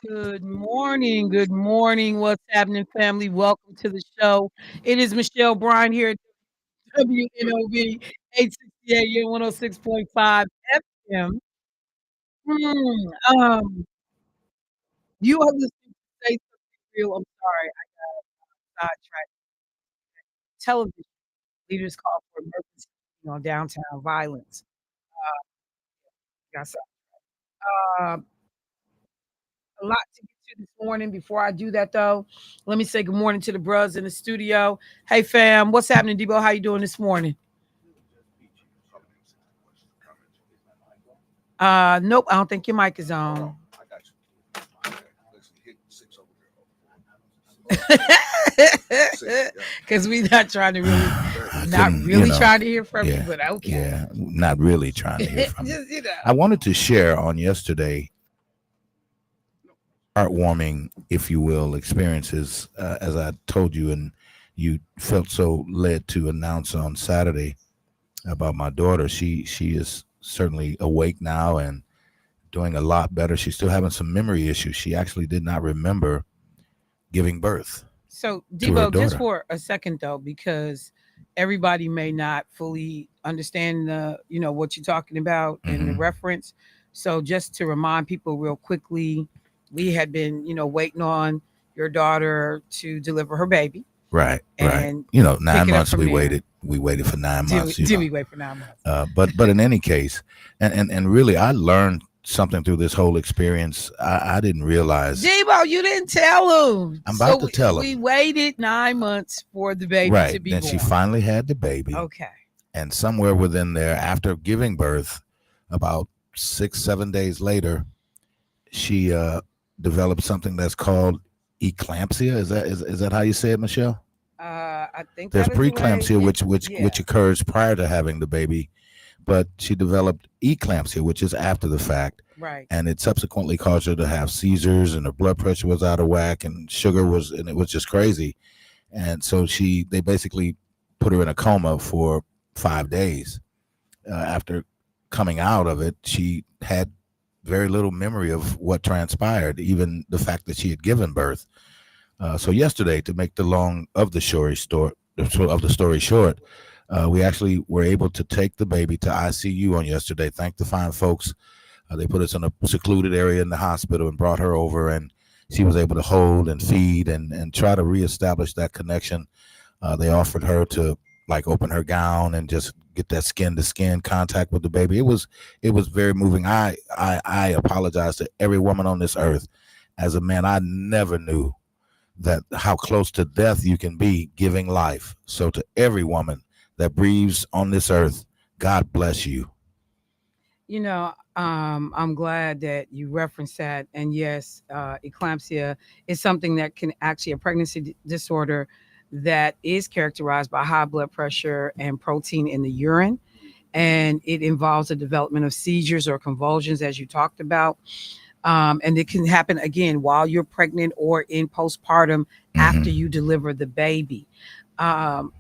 Good morning. Good morning. What's happening, family? Welcome to the show. It is Michelle Bryant here at WNOV 868 106.5 FM. You are listening to Say Something Real. I'm sorry, I sidetracked. Television leaders call for emergency on downtown violence. Got some, uh, a lot to get to this morning. Before I do that, though, let me say good morning to the bros in the studio. Hey, fam, what's happening, Debo? How you doing this morning? Nope, I don't think your mic is on. Because we not trying to really, I not couldn't, really trying to hear from you, yeah, but okay. yeah, not really trying to hear from you. Just I wanted to share on yesterday heartwarming, if you will, experiences, as I told you, and you felt so led to announce on Saturday about my daughter. She is certainly awake now and doing a lot better. She's still having some memory issues. She actually did not remember giving birth So, to her Debo, just daughter. for a second though, because everybody may not fully understand what you're talking about and the Hmm. reference. So, just to remind people real quickly, we had been, waiting on your daughter to deliver her baby Right, right. and pick Nine it up months from we there. waited. We waited for nine Did we, months. did we wait for 9 months? But in any case, and really, I learned something through this whole experience. I didn't realize. Debo, you didn't tell him. I'm So about to we, tell we him. waited 9 months for the baby to Right. be Then she born. finally had the baby, Okay. and somewhere within there, after giving birth, about 6, 7 days later, she developed something that's called eclampsia. Is that how you say it, Michelle? I think There's that is the way preeclampsia, it, which yeah, occurs prior to having the baby, but she developed eclampsia, which is after the fact, right. and it subsequently caused her to have seizures, and her blood pressure was out of whack, and and it was just crazy. And so they basically put her in a coma for 5 days. After coming out of it, she had very little memory of what transpired, even the fact that she had given birth. So yesterday, to make the long of the story short, we actually were able to take the baby to ICU on yesterday. Thank the fine folks. They put us in a secluded area in the hospital and brought her over, and she was able to hold and feed and try to reestablish that connection. They offered her to like open her gown and just get that skin to skin contact with the baby. It was very moving. I apologize to every woman on this earth. As a man, I never knew that how close to death you can be giving life. So to every woman that breathes on this earth, God bless you. I'm glad that you referenced that. And yes, eclampsia is something that can actually a pregnancy disorder that is characterized by high blood pressure and protein in the urine. And it involves the development of seizures or convulsions, as you talked about. And it can happen again while you're pregnant or in postpartum after Hmm. you deliver the baby. Um,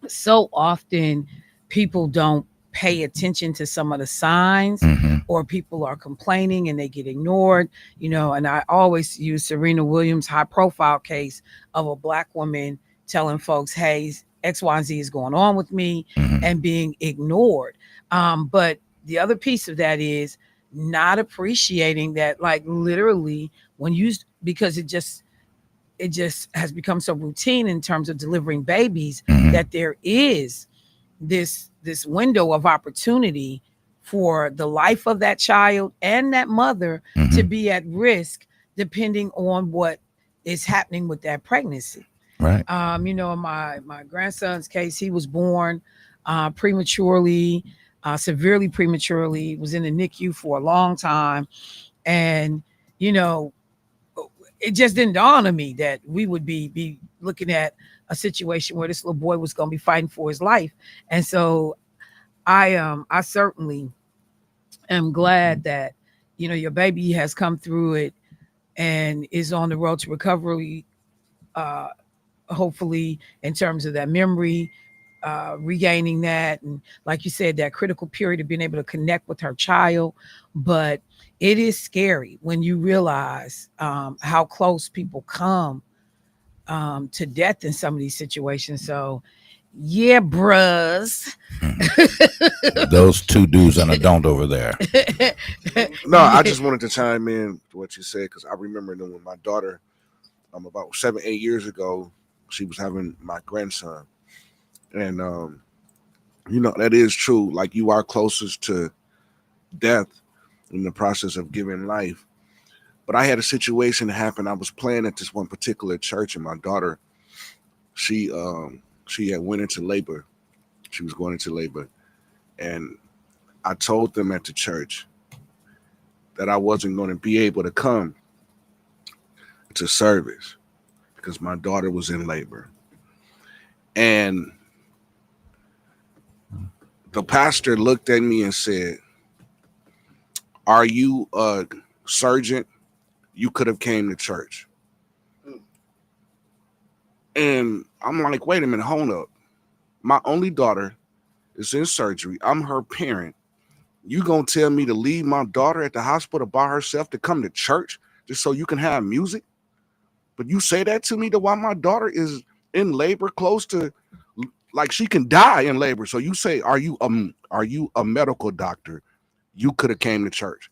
so often people don't pay attention to some of the signs, Hmm. or people are complaining and they get ignored, and I always use Serena Williams high profile case of a black woman telling folks, hey, XYZ is going on with me, Hmm. and being ignored. But the other piece of that is not appreciating that, like, literally, when you, because it just has become so routine in terms of delivering babies, Hmm. that there is this window of opportunity for the life of that child and that mother to Hmm. be at risk, depending on what is happening with that pregnancy. Right. In my grandson's case, he was born prematurely, severely prematurely, was in the NICU for a long time. And you know it just didn't dawn on me that we would be looking at a situation where this little boy was going to be fighting for his life. And so I certainly am glad that your baby has come through it and is on the road to recovery, uh hopefully, in terms of that memory, regaining that, and like you said, that critical period of being able to connect with her child. But it is scary when you realize how close people come to death in some of these situations. So, yeah, bruz. Those two do's and a don't over there. No, I Yeah. just wanted to chime in to what you said because I remember when my daughter, about 7, 8 years ago, she was having my grandson, and that is true. Like you are closest to death in the process of giving life. But I had a situation happen. I was playing at this one particular church, and my daughter, she she had went into labor. She was going into labor, and I told them at the church that I wasn't going to be able to come to service because my daughter was in labor. And the pastor looked at me and said, "Are you a surgeon? You could have came to church." And I'm like, wait a minute, hold up. My only daughter is in surgery. I'm her parent. You gonna tell me to leave my daughter at the hospital by herself to come to church just so you can have music? But you say that to me to while my daughter is in labor, close to like she can die in labor. So you say, are you a medical doctor? You could have came to church.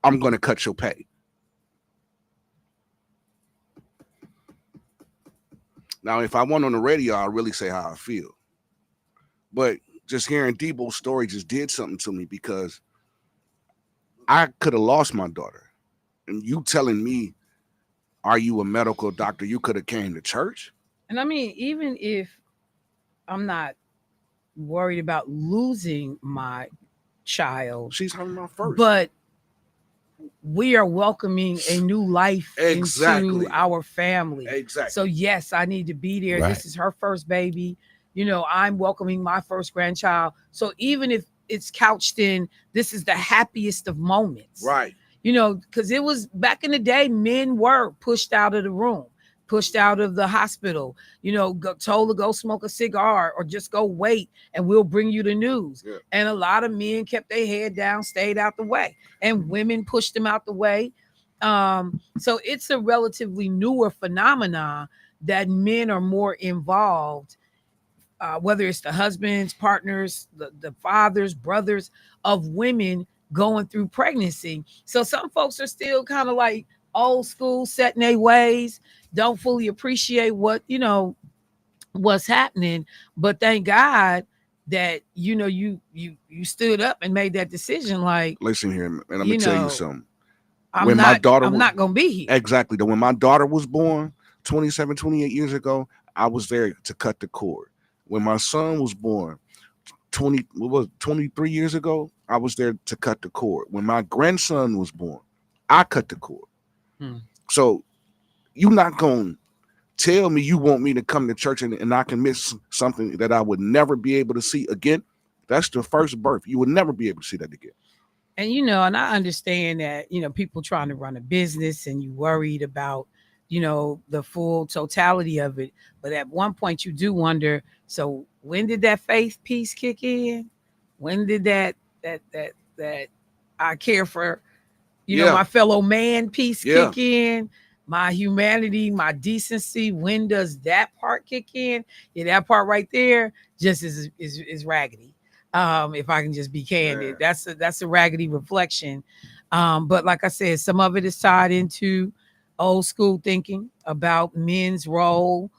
I'm gonna cut your pay. Now, if I went on the radio, I'll really say how I feel. But just hearing Debo's story just did something to me because I could have lost my daughter. And you telling me, are you a medical doctor? You could have came to church. And I mean, even if I'm not worried about losing my child, She's having my first. but we are welcoming a new life Exactly. into our family. Exactly. So yes, I need to be there. Right. This is her first baby. I'm welcoming my first grandchild. So even if it's couched in, this is the happiest of moments. Right. Because it was back in the day, men were pushed out of the room, pushed out of the hospital, told to go smoke a cigar or just go wait and we'll bring you the news. Yeah. And a lot of men kept their head down, stayed out the way, and women pushed them out the way. So it's a relatively newer phenomenon that men are more involved, whether it's the husbands, partners, the fathers, brothers of women going through pregnancy. So some folks are still kind of like old school, set in their ways, don't fully appreciate what's happening. But thank God that you stood up and made that decision. Like, Listen here, and I'm gonna tell you something. I'm not gonna be here. Exactly. When my daughter was born 27, 28 years ago, I was there to cut the cord. When my son was born 23 years ago, I was there to cut the cord. When my grandson was born, I cut the cord. So you're not going to tell me you want me to come to church and I can miss something that I would never be able to see again. That's the first birth. You would never be able to see that again. And and I understand that, people trying to run a business and you worried about, the full totality of it. But at one point you do wonder, so when did that faith piece kick in? When did that I care for, my fellow man piece kick in? My humanity, my decency, when does that part kick in? Yeah, that part right there just is raggedy. If I can just be candid, that's a raggedy reflection. But like I said, some of it is tied into old school thinking about men's role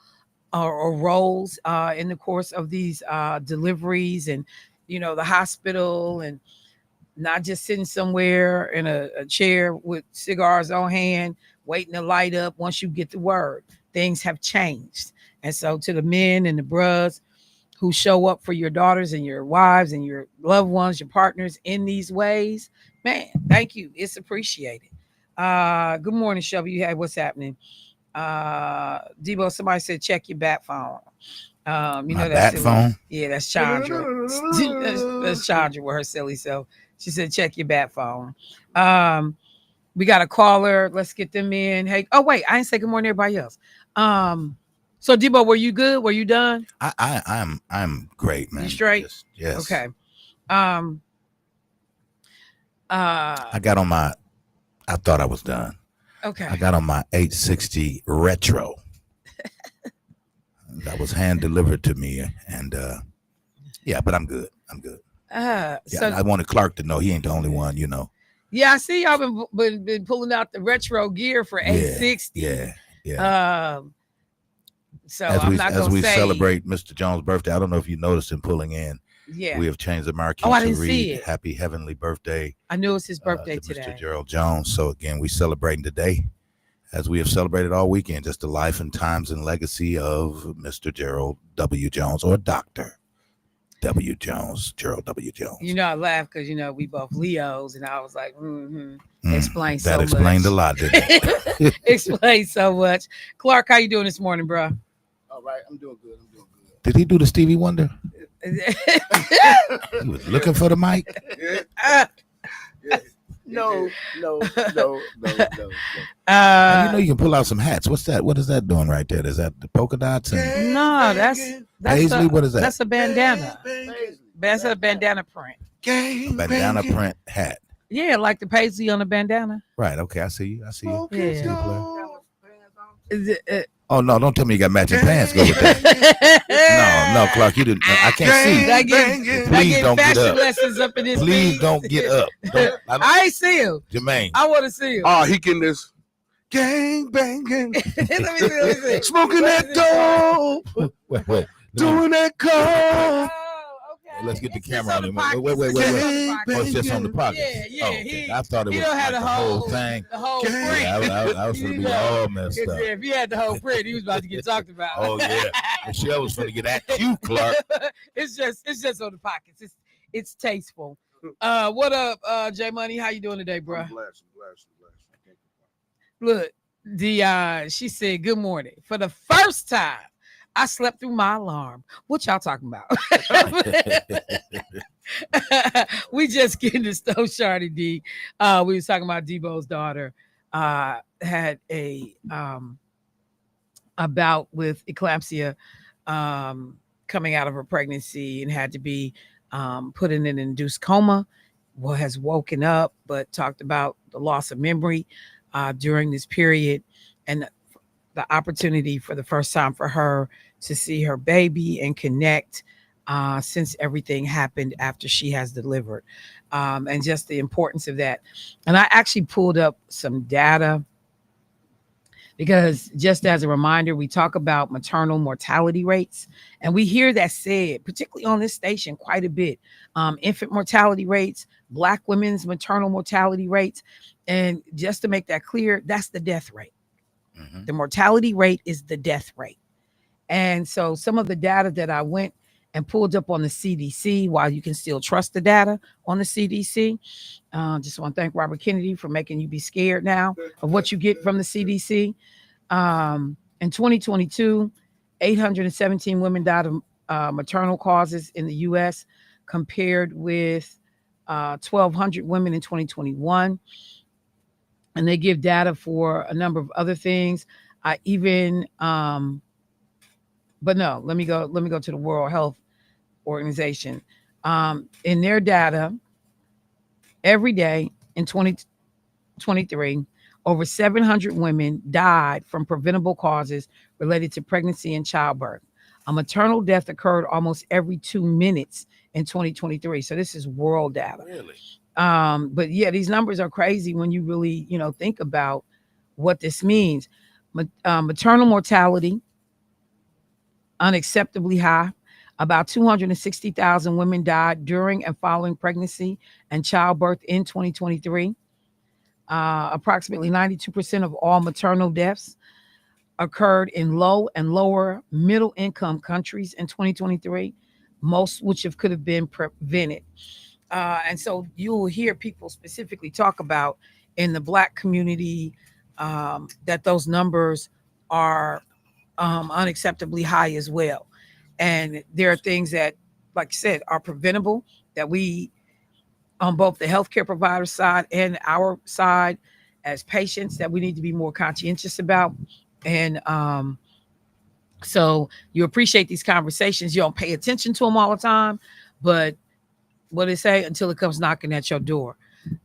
or roles in the course of these deliveries and the hospital, and not just sitting somewhere in a chair with cigars on hand waiting to light up once you get the word. Things have changed. And so to the men and the bros who show up for your daughters and your wives and your loved ones, your partners in these ways, man, thank you. It's appreciated. Good morning, Shelby. You had what's happening? Debo, somebody said check your bat phone. My that's bat phone? Yeah, that's Chandra. That's Chandra with her silly self. She said check your bat phone. We got a caller. Let's get them in. Hey, oh wait, I didn't say good morning to everybody else. So Debo, were you good? Were you done? I'm great, man. You straight? Yes. Okay. I got on my. I thought I was done. Okay. I got on my 860 retro. That was hand delivered to me, and yeah, but I'm good. I'm good. Yeah, So I wanted Clark to know he ain't the only one. You know. yeah, I see y'all been pulling out the retro gear for 860. Yeah. So As I'm not as gonna we say celebrate Mr. Jones' birthday, I don't know if you noticed him pulling in. Yeah. We have changed the marquee I to didn't see read it. "Happy Heavenly Birthday." I knew it's his birthday to today. Mr. Gerald Jones. So again, we celebrating today, as we have celebrated all weekend, just the life and times and legacy of Mr. Gerald W. Jones, or Dr. W. Jones, Gerald W. Jones. You know, I laugh because we both Leos, and I was like, explain so that much. explained a lot, didn't it? Explain so much. Clark, how you doing this morning, bro? All right, I'm doing good. Did he do the Stevie Wonder? He was looking for the mic. Yeah. No. You can pull out some hats. What's that? What is that doing right there? Is that the polka dots? And No, that's Paisley. What is that? That's a bandana. That's a bandana print. A bandana print hat. Yeah, like the paisley on the bandana. Right. Okay. I see you. Yeah. Oh no! Don't tell me you got matching pants. Go with that. No, Clark, you didn't. I can't see. Please don't get up. Lessons up in this. Please don't get up. I ain't see him. Jermaine. I want to see him. Oh, he getting this gang banging, let me see. smoking that dope, Wait. doing that coke. Oh, okay. Let's get the It's camera on him. the Wait. pockets. Oh, it's just on the pocket. Yeah. Okay. I thought it he was don't have like the the whole thing. The whole print. Yeah, I was going to be all messed up. If he had the whole print, he was about to get talked about. Oh yeah, Michelle was going to get at you, Clark. It's just on the pockets. It's tasteful. What up, J Money? How you doing today, bro? I'm blessed. Look, she said, "Good morning." For the first time, I slept through my alarm. What y'all talking about? We just getting to Stove Shardy D. We was talking about Debo's daughter had a bout with eclampsia coming out of her pregnancy and had to be put in an induced coma. Well, has woken up, but talked about the loss of memory during this period and the opportunity for the first time for her to see her baby and connect since everything happened after she has delivered, and just the importance of that. And I actually pulled up some data because, just as a reminder, we talk about maternal mortality rates, and we hear that said, particularly on this station, quite a bit. Infant mortality rates, Black women's maternal mortality rates, and just to make that clear, that's the death rate. Mm-hmm. The mortality rate is the death rate. And so some of the data that I went and pulled up on the CDC, while you can still trust the data on the CDC, just want to thank Robert Kennedy for making you be scared now of what you get from the CDC. In 2022, 817 women died of maternal causes in the U.S., compared with 1,200 women in 2021. And they give data for a number of other things. But no, let me go to the World Health Organization. In their data, every day in 2023, over 700 women died from preventable causes related to pregnancy and childbirth. A maternal death occurred almost every 2 minutes in 2023. So this is world data. Really? But yeah, these numbers are crazy when you really, think about what this means. Maternal mortality, unacceptably high. About 260,000 women died during and following pregnancy and childbirth in 2023. Approximately 92% of all maternal deaths occurred in low and lower middle income countries in 2023, most which could have been prevented. And so you'll hear people specifically talk about in the Black community that those numbers are unacceptably high as well. And there are things that, like I said, are preventable that we, on both the healthcare provider side and our side as patients, that we need to be more conscientious about. And so you appreciate these conversations. You don't pay attention to them all the time, but what they say, until it comes knocking at your door.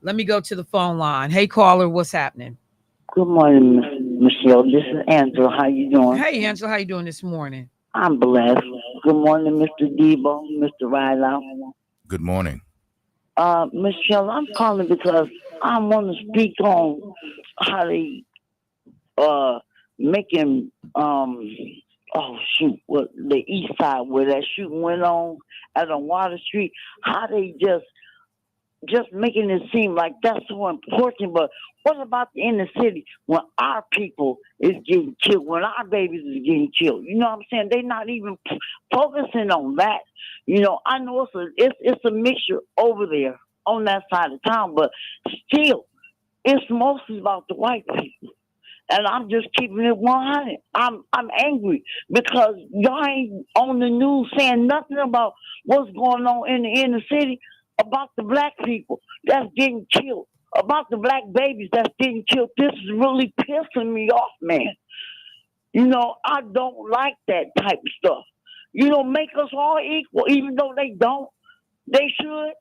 Let me go to the phone line. Hey, caller, what's happening? Good morning, Michelle. This is Angela. How you doing? Hey, Angela, how you doing this morning? I'm blessed. Good morning, Mr. Debo, Mr. Rylau. Good morning. Michelle, I'm calling because I want to speak on how they uh making oh shoot, what the east side where that shooting went on at on Water Street, how they just making it seem like that's so important. But what about the inner city when our people is getting killed, when our babies is getting killed? You know what I'm saying? They not even focusing on that. You know, I know it's a mixture over there on that side of town, but still, it's mostly about the white people. And I'm just keeping it 100. I'm angry because y'all ain't on the news saying nothing about what's going on in the inner city, about the black people that's getting killed, about the black babies that's getting killed. This is really pissing me off, man. You know, I don't like that type of stuff. You know, make us all equal, even though they don't. They should.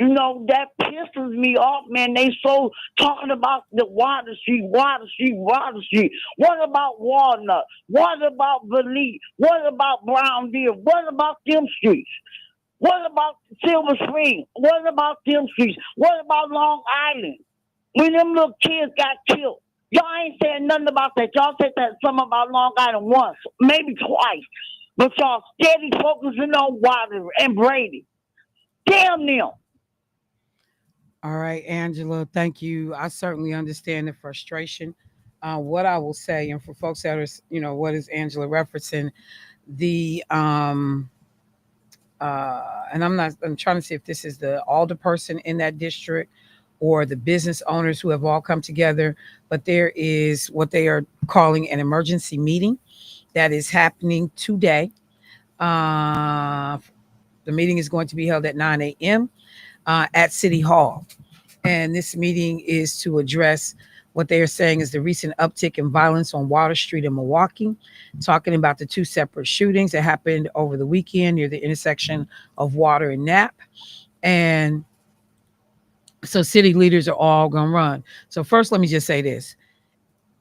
You know, that pisses me off, man. They so talking about the Water Street, Water Street, Water Street. What about Walnut? What about Valee? What about Brown Deer? What about them streets? What about Silver Spring? What about them streets? What about Long Island? When them little kids got killed. Y'all ain't saying nothing about that. Y'all said that something about Long Island once, maybe twice. But y'all steady focusing on Water and Brady. Damn them. All right, Angela, thank you. I certainly understand the frustration. What I will say, and for folks that are, what is Angela referencing? The and I'm trying to see if this is the alder person in that district or the business owners who have all come together. But there is what they are calling an emergency meeting that is happening today. Uh, the meeting is going to be held at 9 a.m. At City Hall. And this meeting is to address what they are saying is the recent uptick in violence on Water Street in Milwaukee, talking about the two separate shootings that happened over the weekend near the intersection of Water and Knapp. And so city leaders are all going to run. So first, let me just say this.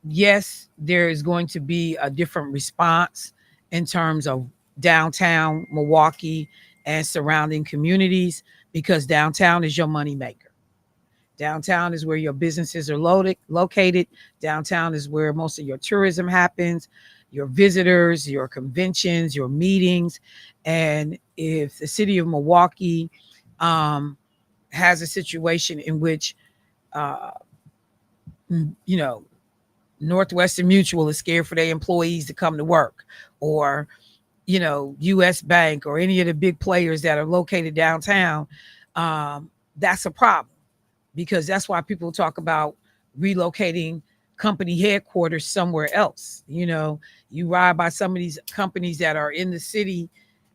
Yes, there is going to be a different response in terms of downtown Milwaukee and surrounding communities because downtown is your moneymaker. Downtown is where your businesses are located. Downtown is where most of your tourism happens, your visitors, your conventions, your meetings. And if the city of Milwaukee has a situation in which, uh, you know, Northwestern Mutual is scared for their employees to come to work, or, U.S. Bank or any of the big players that are located downtown, that's a problem because that's why people talk about relocating company headquarters somewhere else. You ride by some of these companies that are in the city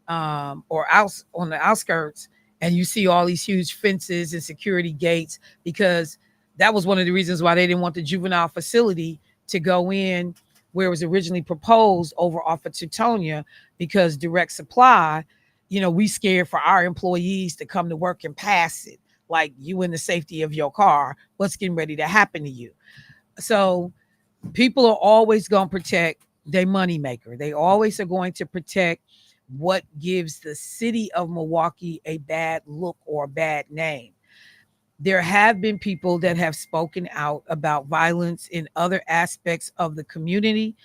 or out on the outskirts, and you see all these huge fences and security gates because that was one of the reasons why they didn't want the juvenile facility to go in where it was originally proposed over off of Teutonia, because direct supply, we scared for our employees to come to work and pass it like you in the safety of your car. What's getting ready to happen to you? So people are always going to protect their moneymaker. They always are going to protect what gives the city of Milwaukee a bad look or a bad name. There have been people that have spoken out about violence in other aspects of the community,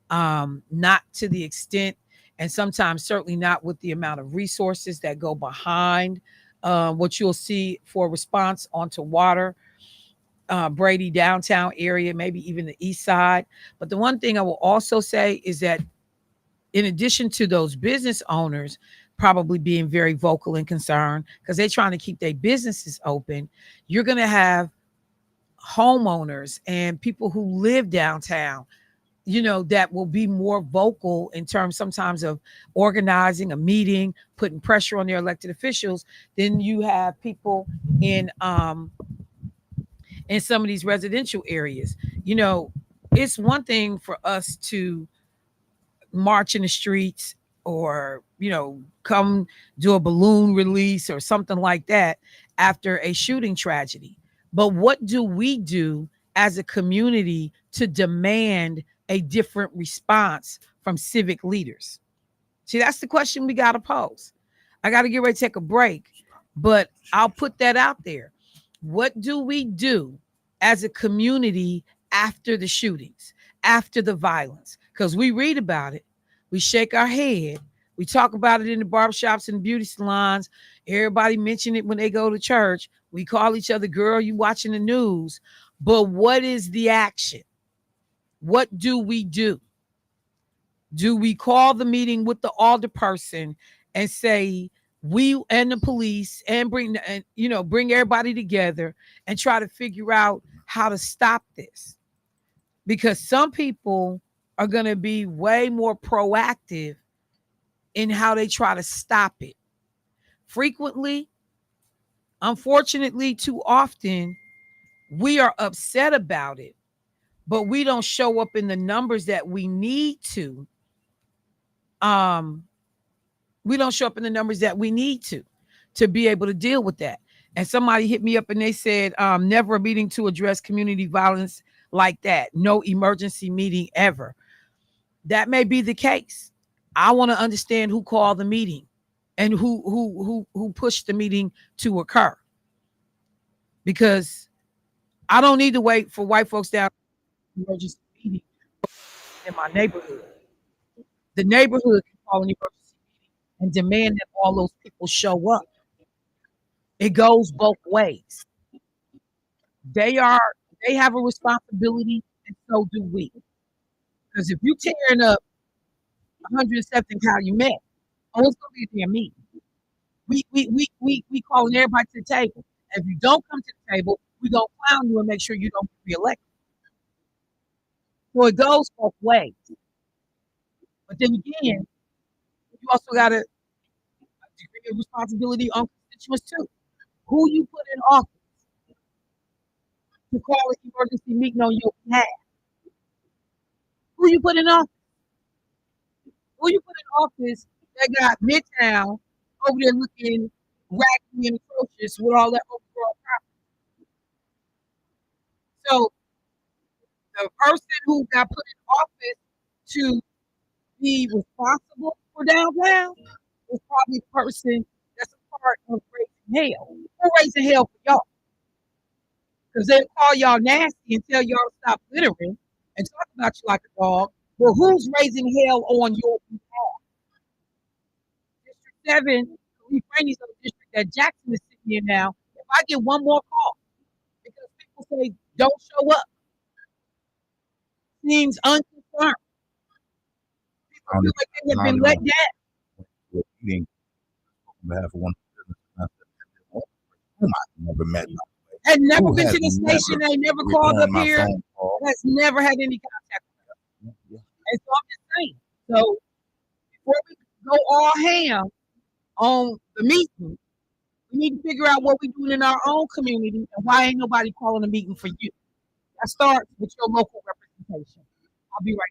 not to the extent, and sometimes certainly not with the amount of resources that go behind what you'll see for response onto Water, Brady downtown area, maybe even the east side. But the one thing I will also say is that in addition to those business owners probably being very vocal and concerned because they're trying to keep their businesses open, you're going to have homeowners and people who live downtown, that will be more vocal in terms sometimes of organizing a meeting, putting pressure on their elected officials. Then you have people in some of these residential areas. It's one thing for us to march in the streets or come do a balloon release or something like that, after a shooting tragedy. But what do we do as a community to demand a different response from civic leaders? See, that's the question we got to pose. I got to get ready to take a break, but I'll put that out there. What do we do as a community after the shootings, after the violence? Because we read about it, we shake our head, we talk about it in the barbershops and beauty salons. Everybody mention it when they go to church. We call each other, girl, you watching the news. But what is the action? What do we do? Do we call the meeting with the alder person and say we and the police and bring everybody together and try to figure out how to stop this? Because some people are going to be way more proactive in how they try to stop it. Frequently, unfortunately, too often, we are upset about it, but we don't show up in the numbers that we need to. We don't show up in the numbers that we need to be able to deal with that. And somebody hit me up and they said, never a meeting to address community violence like that. No emergency meeting ever. That may be the case. I want to understand who called the meeting and who pushed the meeting to occur. Because I don't need to wait for white folks down emergency meeting in my neighborhood. The neighborhood can call an emergency and demand that all those people show up. It goes both ways. They are they have a responsibility, and so do we. Because if you tearing up 107th Calumet, oh, it's gonna be a damn meeting. We calling everybody to the table. And if you don't come to the table, we gonna clown you and make sure you don't get reelected. So it goes both ways. But then again, you also got a degree of responsibility on constituents too. Who you put in office to call an emergency meeting on your behalf? Who you put in office? Who you put in office that got Midtown over there looking raggedy and atrocious with all that overall property? So the person who got put in office to be responsible for downtown is probably the person that's a part of raising hell. Who raising hell for y'all? Because they'll call y'all nasty and tell y'all to stop littering and talk about you like a dog. Well, who's raising hell on your behalf? District 7, Lee Franey's on the district that Jackson is sitting in now. If I get one more call because people say don't show up, seems unconcerned. People feel like they have been let down. Meeting on behalf of one whom I never met. Had never Who been has to the station, never they never called up returned my here, phone call. has never had any contact with us. And so I'm just saying. So before we go all ham on the meeting, we need to figure out what we're doing in our own community and why ain't nobody calling a meeting for you. That starts with your local representation. I'll be right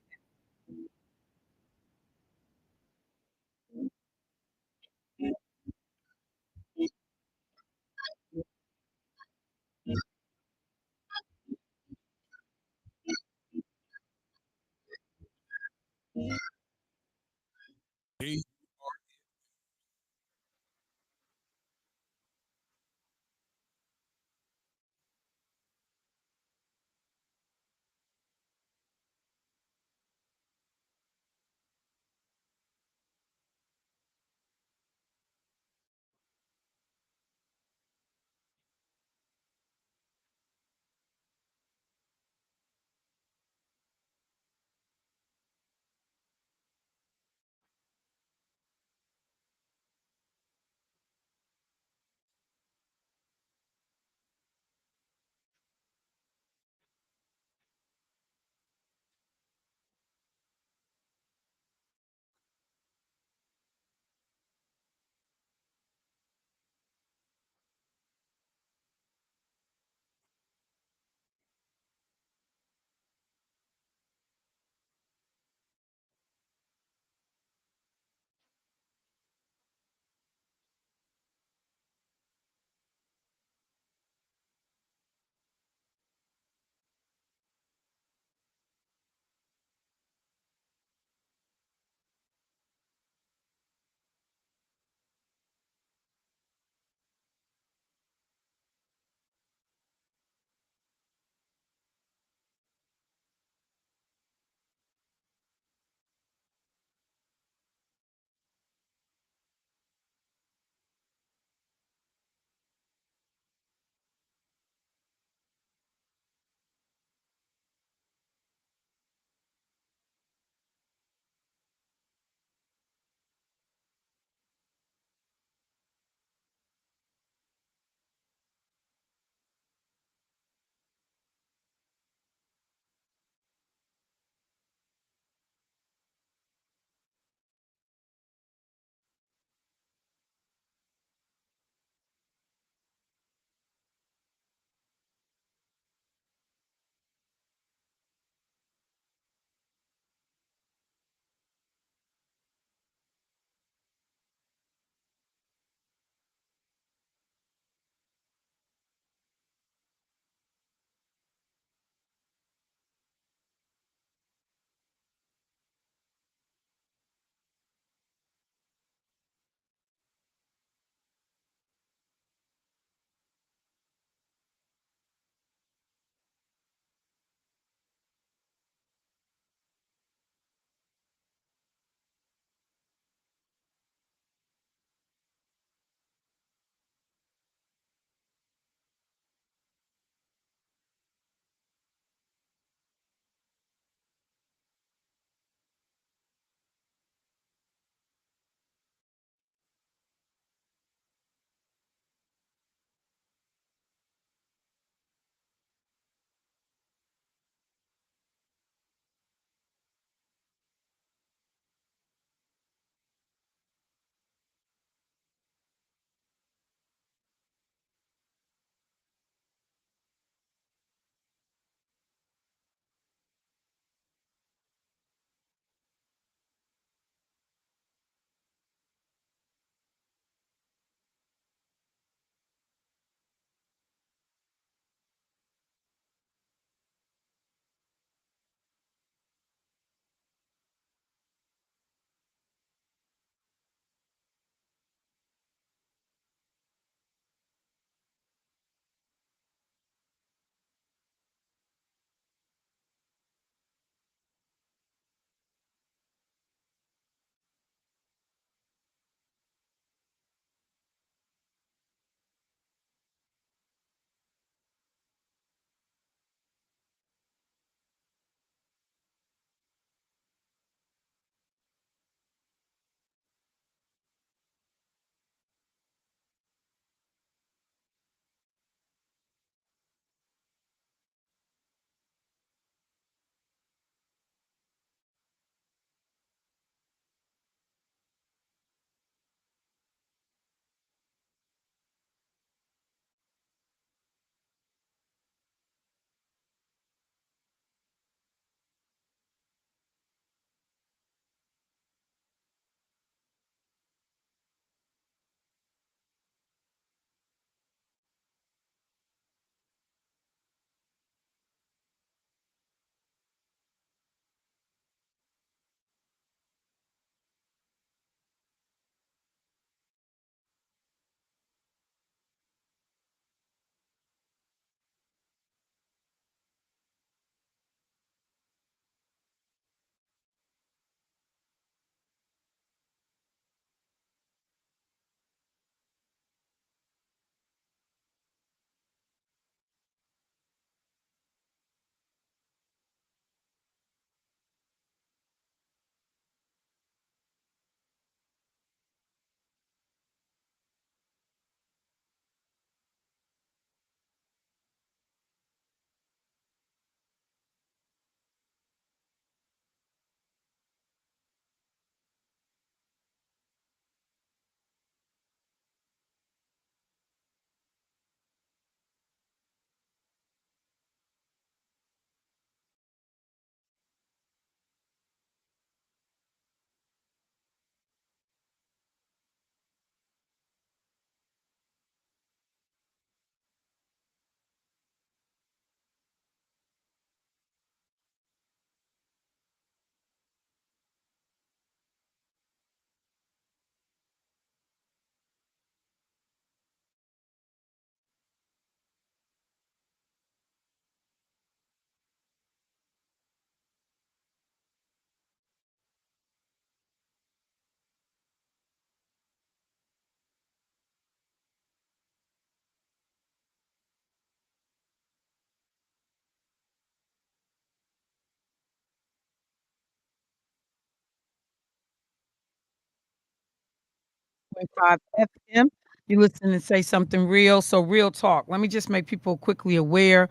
101.5 FM. You listen and say something real. So real talk. Let me just make people quickly aware.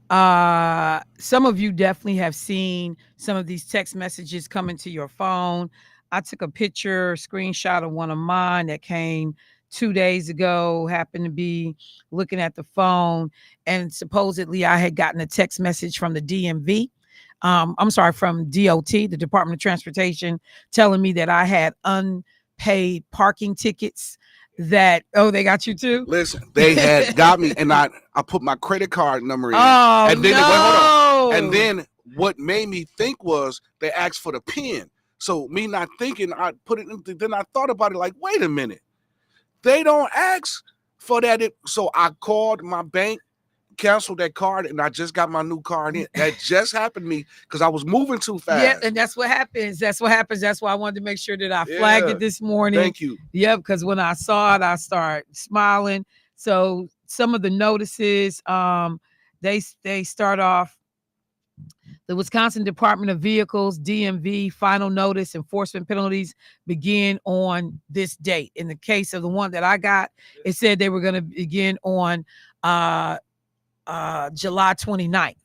Some of you definitely have seen some of these text messages coming to your phone. I took a picture, screenshot of one of mine that came 2 days ago, happened to be looking at the phone, and supposedly I had gotten a text message from the DMV. I'm sorry, from DOT, the Department of Transportation, telling me that I had unpaid parking tickets. That, oh, they got you too? Listen, they had got me, and I put my credit card number in. Oh, and then no. wait, hold on. And then what made me think was they asked for the PIN. So me not thinking, I put it in. Then I thought about it like, wait a minute, they don't ask for that. So I called my bank, canceled that card, and I just got my new card in. That just happened to me because I was moving too fast. Yeah, and that's what happens. That's what happens. That's why I wanted to make sure that I flagged it this morning. Thank you. Yep, because when I saw it, I started smiling. So some of the notices, they start off. The Wisconsin Department of Vehicles, DMV, final notice enforcement penalties begin on this date. In the case of the one that I got, it said they were going to begin on July 29th,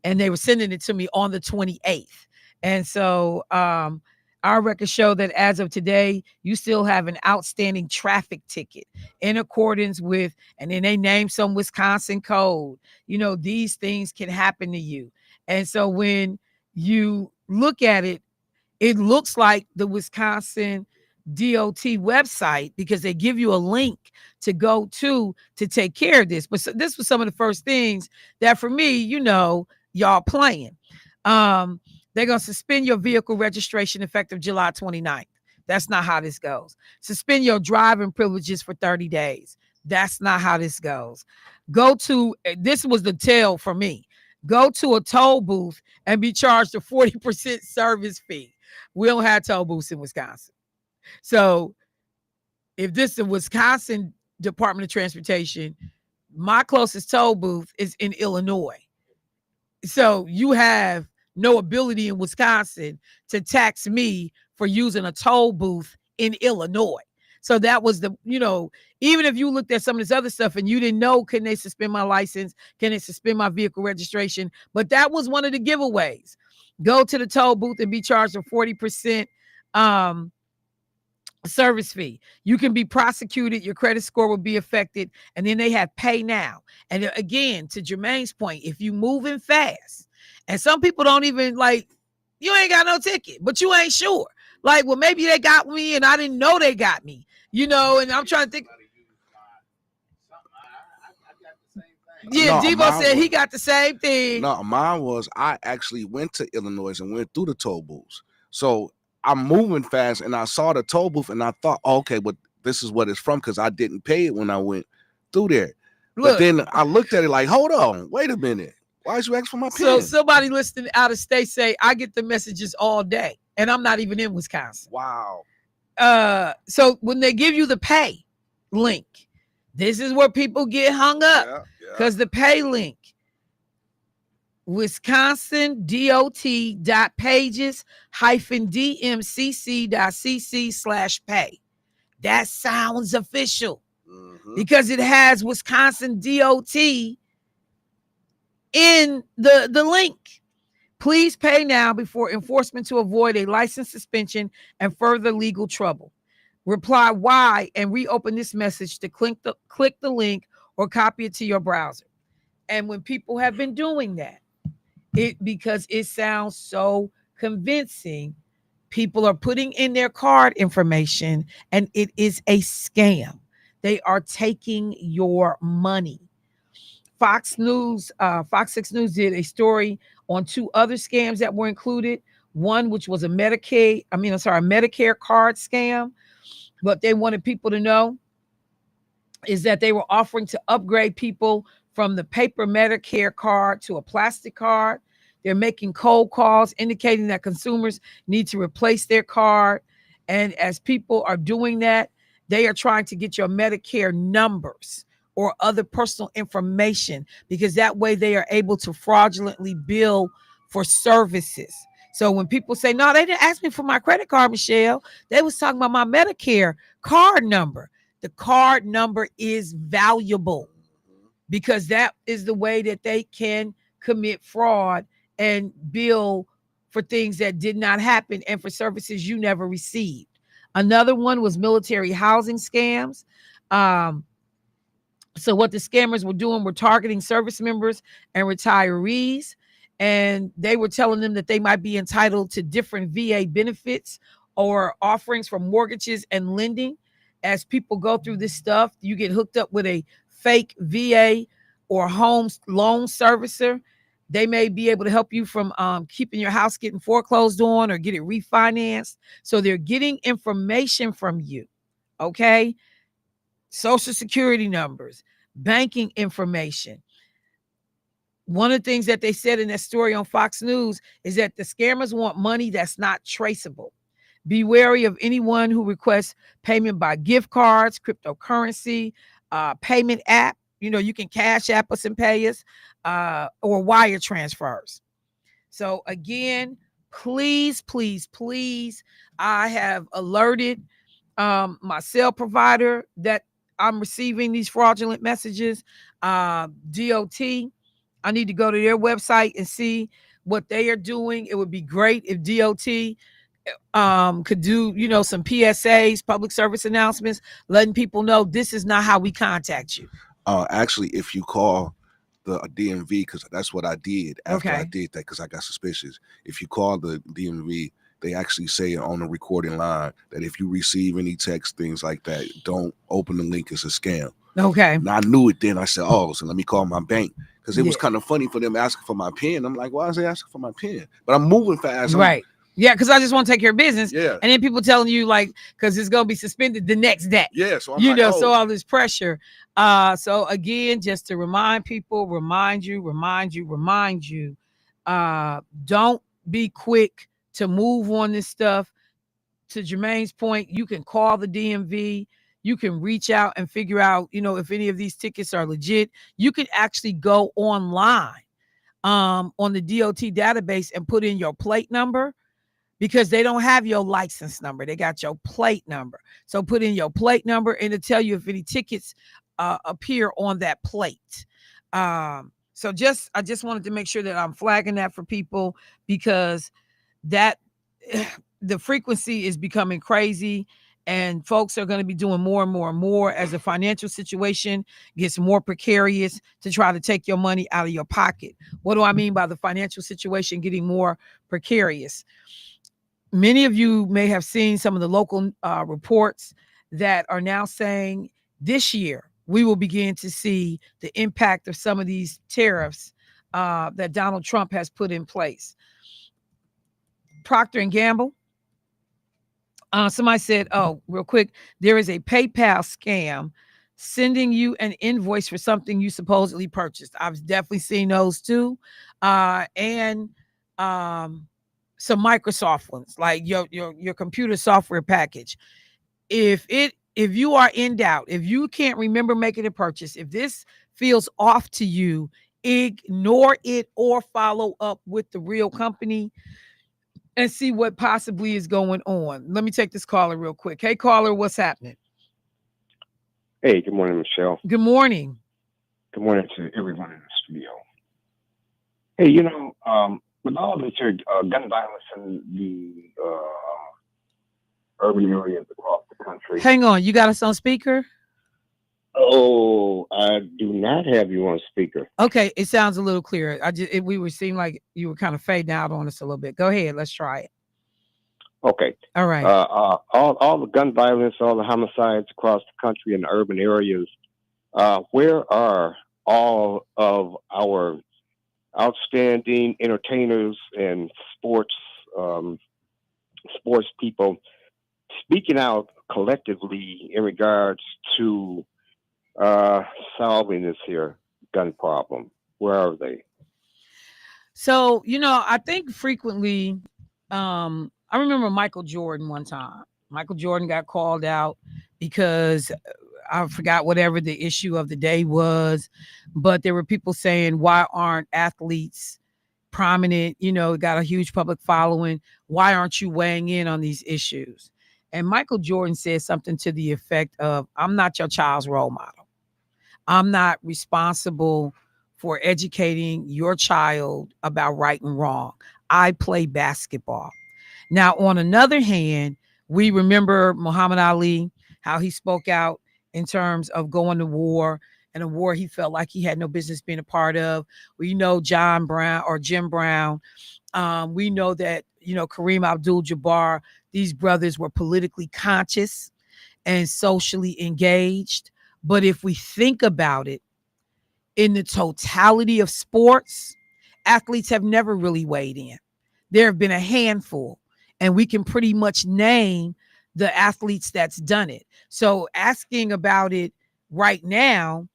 and they were sending it to me on the 28th. And so our records show that as of today, you still have an outstanding traffic ticket in accordance with, and then they name some Wisconsin code. You know, these things can happen to you. And so when you look at it, it looks like the Wisconsin DOT website, because they give you a link to go to take care of this. But so this was some of the first things that for me, you know, y'all playing. They're going to suspend your vehicle registration effective July 29th. That's not how this goes. Suspend your driving privileges for 30 days. That's not how this goes. Go to, this was the tell for me. Go to a toll booth and be charged a 40% service fee. We don't have toll booths in Wisconsin. So if this is the Wisconsin Department of Transportation, my closest toll booth is in Illinois. So you have no ability in Wisconsin to tax me for using a toll booth in Illinois. So that was the, you know, even if you looked at some of this other stuff and you didn't know, can they suspend my license? Can they suspend my vehicle registration? But that was one of the giveaways. Go to the toll booth and be charged a 40% service fee. You can be prosecuted. Your credit score will be affected. And then they have pay now. And again, to Jermaine's point, if you moving fast, and some people don't even like, you ain't got no ticket, but you ain't sure. Like, well, maybe they got me and I didn't know they got me, you know, and I'm trying to think. Yeah, no, Debo said he got the same thing. No, mine was, I actually went to Illinois and went through the toll booths. So I'm moving fast and I saw the toll booth and I thought, oh, okay, but this is what it's from, because I didn't pay it when I went through there. Look, but then I looked at it like, hold on, wait a minute. Why did you ask for my PIN? So somebody listening out of state say, I get the messages all day and I'm not even in Wisconsin. Wow. So when they give you the pay link, this is where people get hung up, because the pay link, Wisconsin DOT.pages-dmcc.cc/pay. That sounds official because it has Wisconsin DOT in the link. Please pay now before enforcement to avoid a license suspension and further legal trouble. Reply why and reopen this message to click the link or copy it to your browser. And when people have been doing that, because it sounds so convincing, people are putting in their card information and it is a scam. They are taking your money. Fox 6 News did a story on 2 other scams that were included. One, which was a Medicare card scam. What they wanted people to know is that they were offering to upgrade people from the paper Medicare card to a plastic card. They're making cold calls indicating that consumers need to replace their card. And as people are doing that, they are trying to get your Medicare numbers or other personal information, because that way they are able to fraudulently bill for services. So when people say, no, they didn't ask me for my credit card, Michelle, they was talking about my Medicare card number. The card number is valuable because that is the way that they can commit fraud and bill for things that did not happen and for services you never received. Another one was military housing scams. So what the scammers were doing were targeting service members and retirees, and they were telling them that they might be entitled to different VA benefits or offerings for mortgages and lending. As people go through this stuff, you get hooked up with a fake VA or home loan servicer. They may be able to help you from keeping your house getting foreclosed on or get it refinanced. So they're getting information from you, okay? Social security numbers, banking information. One of the things that they said in that story on Fox News is that the scammers want money that's not traceable. Be wary of anyone who requests payment by gift cards, cryptocurrency, payment app. You know, you can Cash App us and pay us, or wire transfers. So again, please, please, please, I have alerted my cell provider that I'm receiving these fraudulent messages. DOT, I need to go to their website and see what they are doing. It would be great if DOT could do, you know, some PSAs, public service announcements, letting people know this is not how we contact you. Actually, if you call the DMV, because that's what I did after I Okay. did that, because I got suspicious. If you call the DMV, they actually say on the recording line that if you receive any text, things like that, don't open the link. It's a scam. Okay. And I knew it then. I said, oh, so let me call my bank. Because it was Yeah. kind of funny for them asking for my PIN. I'm like, why is they asking for my PIN? But I'm moving fast. Right. Yeah, because I just want to take care of business. Yeah. And then people telling you, like, because it's going to be suspended the next day. Yeah. So I'm You like, know, oh. so all this pressure. So again, just to remind people, remind you, don't be quick to move on this stuff. To Jermaine's point, you can call the DMV. You can reach out and figure out, you know, if any of these tickets are legit. You can actually go online on the DOT database and put in your plate number, because they don't have your license number. They got your plate number. So put in your plate number and it'll tell you if any tickets appear on that plate. So I just wanted to make sure that I'm flagging that for people, because that the frequency is becoming crazy, and folks are going to be doing more and more and more as the financial situation gets more precarious to try to take your money out of your pocket. What do I mean by the financial situation getting more precarious? Many of you may have seen some of the local reports that are now saying this year we will begin to see the impact of some of these tariffs that Donald Trump has put in place. Procter and Gamble. Somebody said, oh, real quick, there is a PayPal scam sending you an invoice for something you supposedly purchased. I've definitely seen those too. And some Microsoft ones, like your computer software package. If you are in doubt, if you can't remember making a purchase, if this feels off to you, ignore it or follow up with the real company and see what possibly is going on. Let me take this caller real quick. Hey, caller, what's happening? Hey, good morning, Michelle. Good morning. Good morning to everyone in the studio. Hey, you know, with all this gun violence in the urban areas across the country. Hang on, you got us on speaker? Oh, I do not have you on speaker. Okay, it sounds a little clearer. We were seeing like you were kind of fading out on us a little bit. Go ahead, let's try it. Okay. All right. All the gun violence, all the homicides across the country in the urban areas. Where are all of our outstanding entertainers and sports people speaking out collectively in regards to solving this here gun problem? Where are they? So, you know, I think frequently, I remember Michael Jordan one time. Michael Jordan got called out because I forgot whatever the issue of the day was, but there were people saying, why aren't athletes prominent, got a huge public following. Why aren't you weighing in on these issues? And Michael Jordan said something to the effect of, I'm not your child's role model. I'm not responsible for educating your child about right and wrong. I play basketball. Now, on another hand, we remember Muhammad Ali, how he spoke out in terms of going to war, and a war he felt like he had no business being a part of. We know John Brown or Jim Brown. We know that, Kareem Abdul-Jabbar, these brothers were politically conscious and socially engaged. But if we think about it, in the totality of sports, athletes have never really weighed in. There have been a handful, and we can pretty much name the athletes that's done it. So asking about it right now,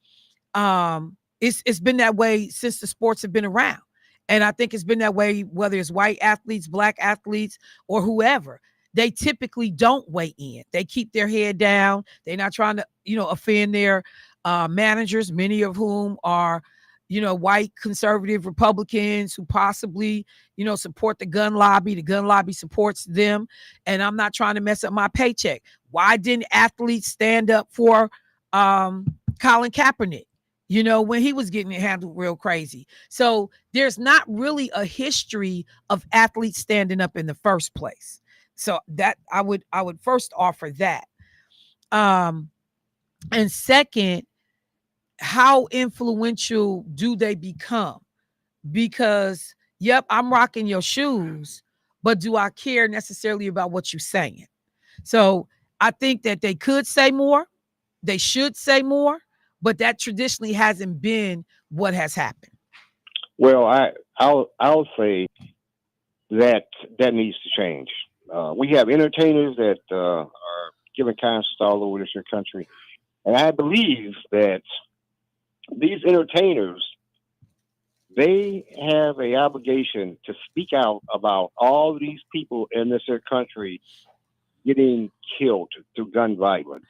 it's been that way since the sports have been around. And I think it's been that way, whether it's white athletes, black athletes, or whoever. They typically don't weigh in. They keep their head down. They're not trying to, offend their managers, many of whom are, white conservative Republicans who possibly, support the gun lobby. The gun lobby supports them. And I'm not trying to mess up my paycheck. Why didn't athletes stand up for Colin Kaepernick? When he was getting it handled real crazy. So there's not really a history of athletes standing up in the first place. So that I would first offer that. And second, how influential do they become? Because, yep, I'm rocking your shoes, but do I care necessarily about what you're saying? So I think that they could say more. They should say more, but that traditionally hasn't been what has happened. Well, I'll say that needs to change. We have entertainers that are giving concerts all over this country, and I believe that these entertainers, they have an obligation to speak out about all these people in this country getting killed through gun violence.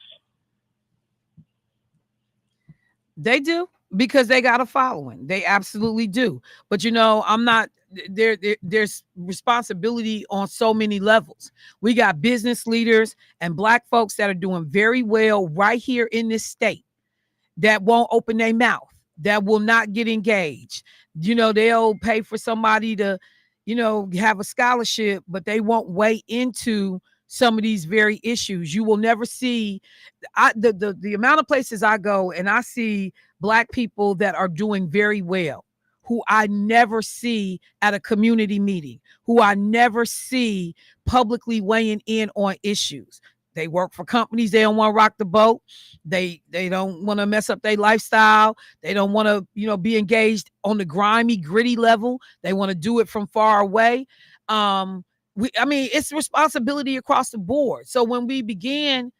They do, because they got a following. They absolutely do. But I'm not there's responsibility on so many levels. We got business leaders and black folks that are doing very well right here in this state that won't open their mouth, that will not get engaged. They'll pay for somebody to, have a scholarship, but they won't weigh into some of these very issues. You will never see the amount of places I go and I see black people that are doing very well, who I never see at a community meeting, who I never see publicly weighing in on issues. They work for companies. They don't want to rock the boat. They don't want to mess up their lifestyle. They don't want to, be engaged on the grimy, gritty level. They want to do it from far away. It's responsibility across the board. So when we begin,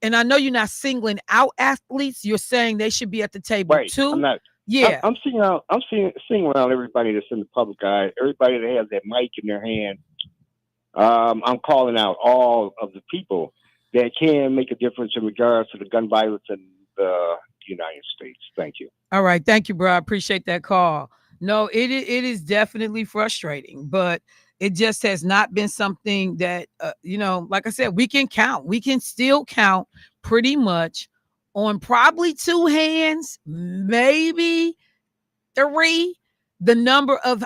and I know you're not singling out athletes, you're saying they should be at the table right. too. I'm not. Yeah. I'm seeing around everybody that's in the public eye, everybody that has that mic in their hand. I'm calling out all of the people that can make a difference in regards to the gun violence in the United States. Thank you. All right. Thank you, bro. I appreciate that call. No, it is definitely frustrating, but it just has not been something that, like I said, we can count. We can still count pretty much on probably two hands, maybe three, the number of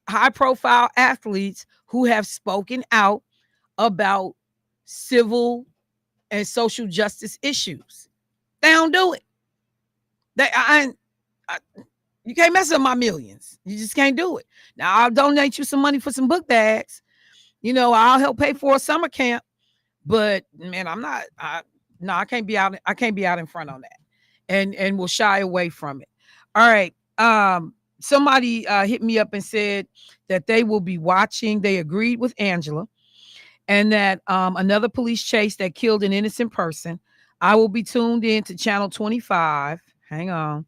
high profile athletes who have spoken out about civil and social justice issues. They don't do it. You can't mess up my millions. You just can't do it. Now I'll donate you some money for some book bags. I'll help pay for a summer camp. But man, I can't be out. I can't be out in front on that, and will shy away from it. All right. Somebody hit me up and said that they will be watching. They agreed with Angela, and that another police chase that killed an innocent person. I will be tuned in to channel 25. Hang on.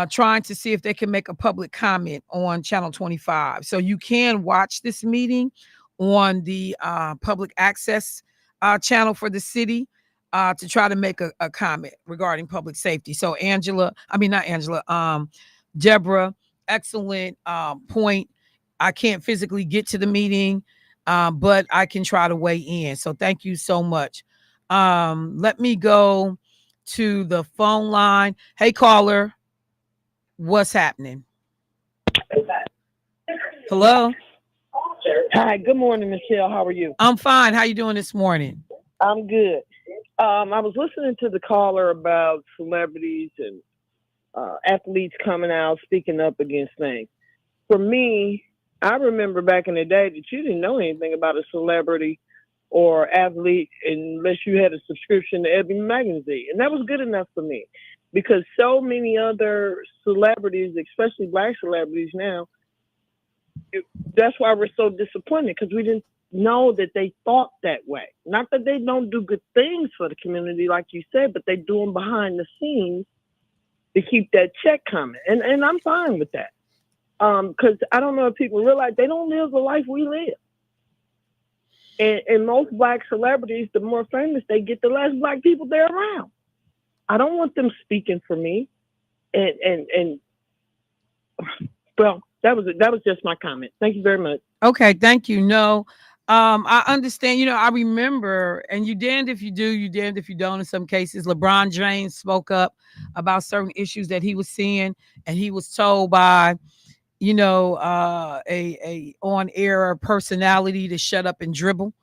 Trying to see if they can make a public comment on channel 25. So you can watch this meeting on the public access channel for the city to try to make a comment regarding public safety. So Deborah excellent point. I can't physically get to the meeting, but I can try to weigh in. So thank you so much. Let me go to the phone line. Hey, caller, what's happening? Hello. Hi, good morning, Michelle. How are you? I'm fine. How you doing this morning? I'm good. I was listening to the caller about celebrities and athletes coming out speaking up against things. For me, I remember back in the day that you didn't know anything about a celebrity or athlete unless you had a subscription to Ebony magazine, and that was good enough for me because so many other celebrities, especially Black celebrities now, that's why we're so disappointed because we didn't know that they thought that way. Not that they don't do good things for the community, like you said, but they do them behind the scenes to keep that check coming. And I'm fine with that. Because I don't know if people realize they don't live the life we live. And most Black celebrities, the more famous they get, the less Black people they're around. I don't want them speaking for me. And well, that was just my comment. Thank you very much. Okay, thank you. No, I understand. I remember, and you damned if you do, you damned if you don't. In some cases, LeBron James spoke up about certain issues that he was seeing, and he was told by, a on air personality to shut up and dribble.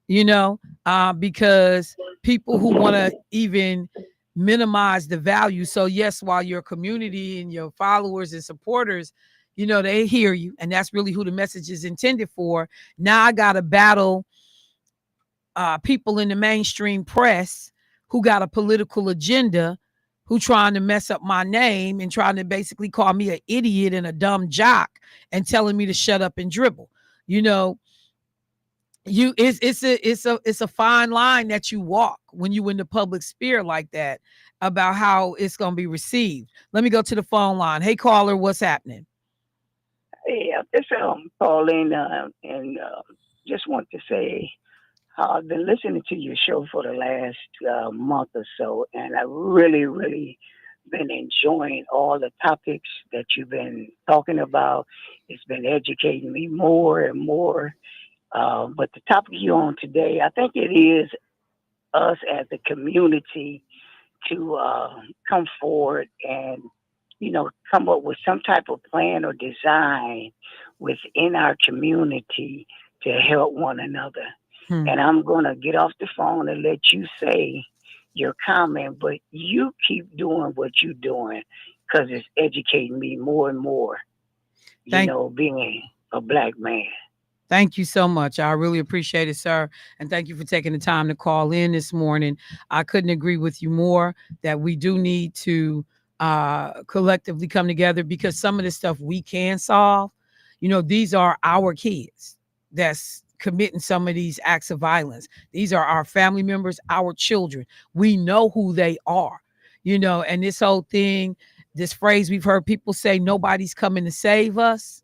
Because people who want to even minimize the value. So yes, while your community and your followers and supporters, they hear you, and that's really who the message is intended for. Now I got to battle people in the mainstream press who got a political agenda, who trying to mess up my name and trying to basically call me an idiot and a dumb jock and telling me to shut up and dribble. It's a fine line that you walk when you in the public sphere like that about how it's going to be received. Let me go to the phone line. Hey, caller, what's happening? Yeah, it's Pauline, and just want to say I've been listening to your show for the last month or so, and I really, really been enjoying all the topics that you've been talking about. It's been educating me more and more. But the topic you're on today, I think it is us as a community to come forward and come up with some type of plan or design within our community to help one another. And I'm going to get off the phone and let you say your comment, but you keep doing what you're doing because it's educating me more and more, being a Black man. Thank you so much. I really appreciate it, sir. And thank you for taking the time to call in this morning. I couldn't agree with you more that we do need to collectively come together because some of the stuff we can solve, these are our kids that's committing some of these acts of violence. These are our family members, our children. We know who they are, and this whole thing, this phrase we've heard people say, nobody's coming to save us.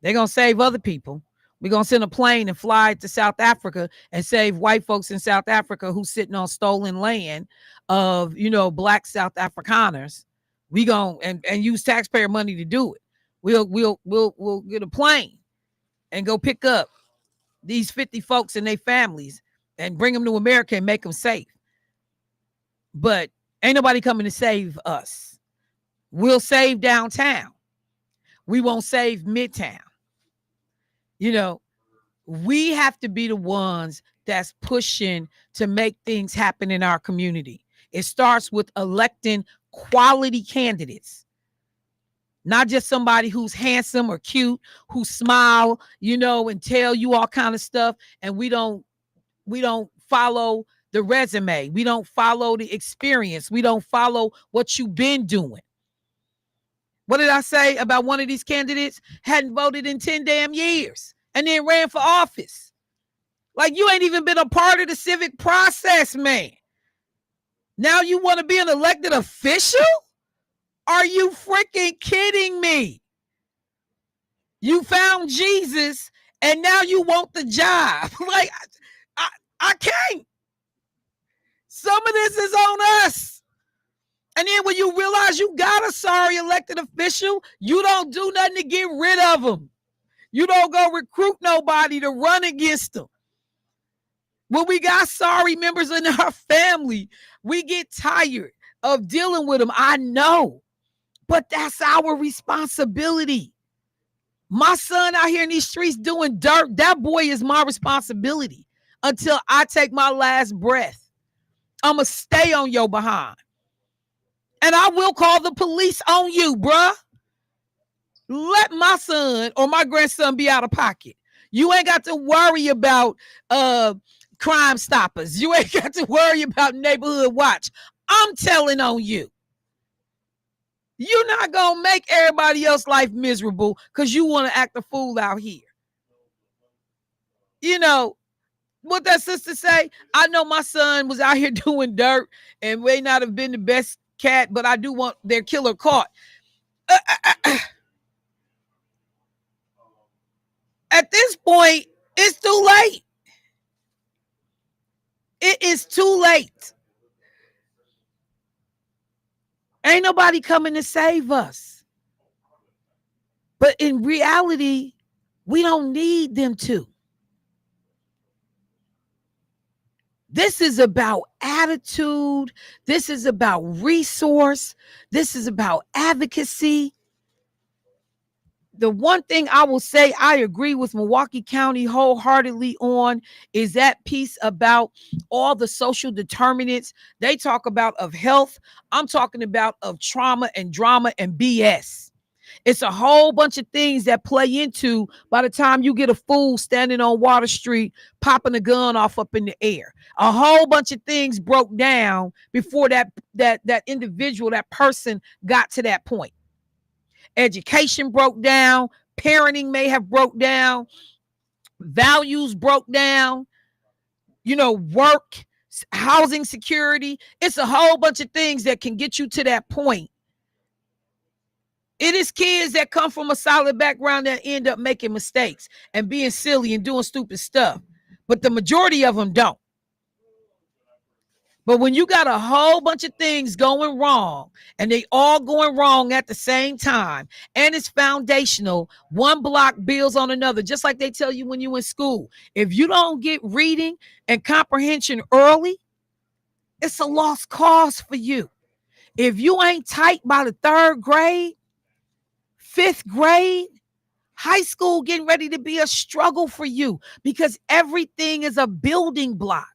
They're going to save other people. We're going to send a plane and fly to South Africa and save white folks in South Africa who's sitting on stolen land of, Black South Afrikaners. We going and use taxpayer money to do it. We'll get a plane and go pick up these 50 folks and their families and bring them to America and make them safe. But ain't nobody coming to save us. We'll save downtown. We won't save Midtown. We have to be the ones that's pushing to make things happen in our community. It starts with electing quality candidates, not just somebody who's handsome or cute, who smile, and tell you all kind of stuff. And we don't follow the resume. We don't follow the experience. We don't follow what you've been doing. What did I say about one of these candidates? Hadn't voted in 10 damn years and then ran for office. Like, you ain't even been a part of the civic process, man. Now you want to be an elected official? Are you freaking kidding me? You found Jesus and now you want the job. Like, I can't. Some of this is on us. And then when you realize you got a sorry elected official, you don't do nothing to get rid of them. You don't go recruit nobody to run against them. When we got sorry members in our family, we get tired of dealing with them. I know, but that's our responsibility. My son out here in these streets doing dirt, that boy is my responsibility until I take my last breath. I'm going to stay on your behind. And I will call the police on you, bruh. Let my son or my grandson be out of pocket. You ain't got to worry about Crime Stoppers. You ain't got to worry about Neighborhood Watch. I'm telling on you. You're not going to make everybody else's life miserable because you want to act a fool out here. You know, what that sister say? I know my son was out here doing dirt and may not have been the best cat, but I do want their killer caught. At this point, it's too late. It is too late. Ain't nobody coming to save us. But in reality, we don't need them to. This is about attitude. This is about resource. This is about advocacy. The one thing I will say I agree with Milwaukee County wholeheartedly on is that piece about all the social determinants they talk about of health. I'm talking about of trauma and drama and BS. It's a whole bunch of things that play into by the time you get a fool standing on Water Street, popping a gun off up in the air. A whole bunch of things broke down before that individual, that person got to that point. Education broke down. Parenting may have broke down. Values broke down. You know, work, housing security. It's a whole bunch of things that can get you to that point. It is kids that come from a solid background that end up making mistakes and being silly and doing stupid stuff. But the majority of them don't. But when you got a whole bunch of things going wrong and they all going wrong at the same time, and it's foundational, one block builds on another, just like they tell you when you're in school. If you don't get reading and comprehension early, it's a lost cause for you. If you ain't tight by the 3rd grade, 5th grade, high school getting ready to be a struggle for you because everything is a building block.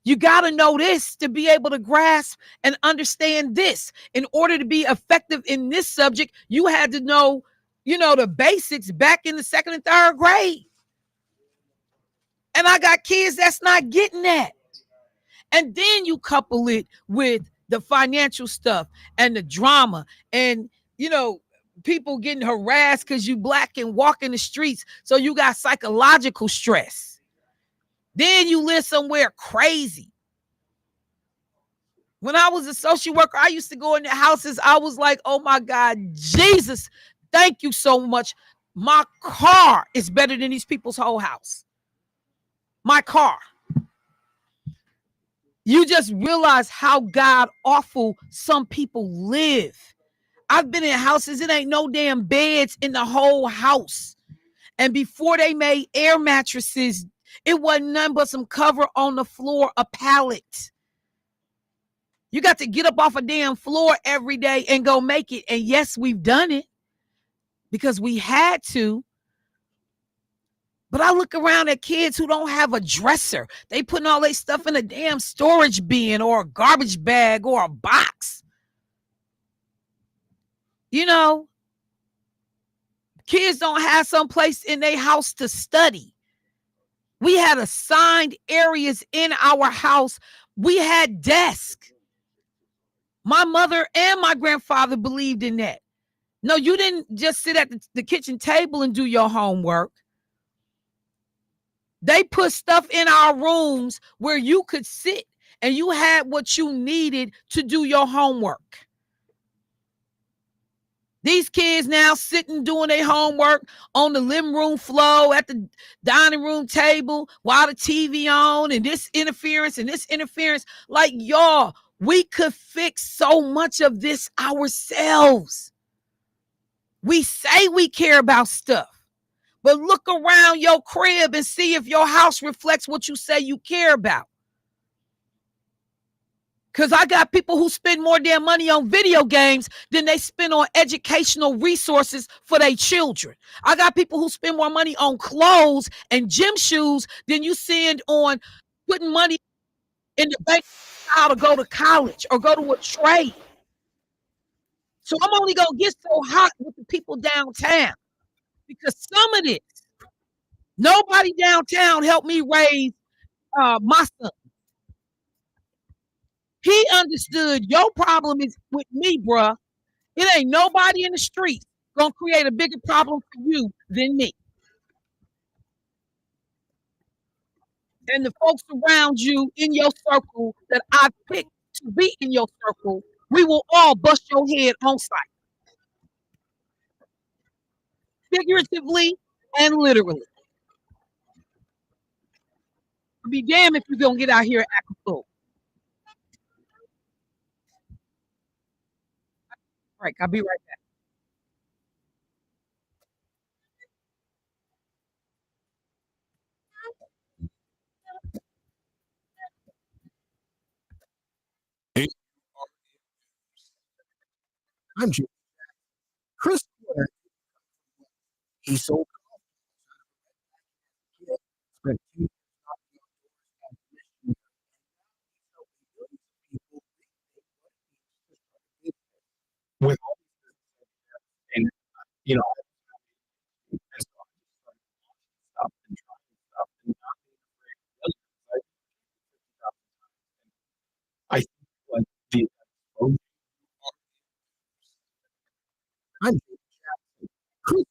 You got to know this to be able to grasp and understand this. In order to be effective in this subject, you had to know, the basics back in the 2nd and 3rd grade. And I got kids that's not getting that. And then you couple it with the financial stuff and the drama and, people getting harassed because you Black and walking the streets. So you got psychological stress. Then you live somewhere crazy. When I was a social worker, I used to go in the houses. I was like, oh my God, Jesus, thank you so much. My car is better than these people's whole house. My car. You just realize how God awful some people live. I've been in houses, it ain't no damn beds in the whole house. And before they made air mattresses, it wasn't nothing but some cover on the floor, a pallet. You got to get up off a damn floor every day and go make it. And yes, we've done it because we had to. But I look around at kids who don't have a dresser. They putting all their stuff in a damn storage bin or a garbage bag or a box. Kids don't have some place in their house to study. We had assigned areas in our house. We had desks. My mother and my grandfather believed in that. No, you didn't just sit at the kitchen table and do your homework. They put stuff in our rooms where you could sit and you had what you needed to do your homework. These kids now sitting doing their homework on the living room floor at the dining room table while the TV on and this interference. Like, y'all, We could fix so much of this ourselves. We say we care about stuff, but look around your crib and see if your house reflects what you say you care about. Because I got people who spend more damn money on video games than they spend on educational resources for their children. I got people who spend more money on clothes and gym shoes than you send on putting money in the bank to go to college or go to a trade. So I'm only going to get so hot with the people downtown because some of this, nobody downtown helped me raise my son. He understood your problem is with me, bruh. It ain't nobody in the street gonna create a bigger problem for you than me. And the folks around you in your circle that I picked to be in your circle, we will all bust your head on sight, figuratively and literally. I'll be damned if you're gonna get out here and act a fool. All right, I'll be right back. I'm Jim. Chris, he's so spent 2 with and you know and so stuff and trying stuff and not being afraid of failure. I think like the exposure I'm Chris,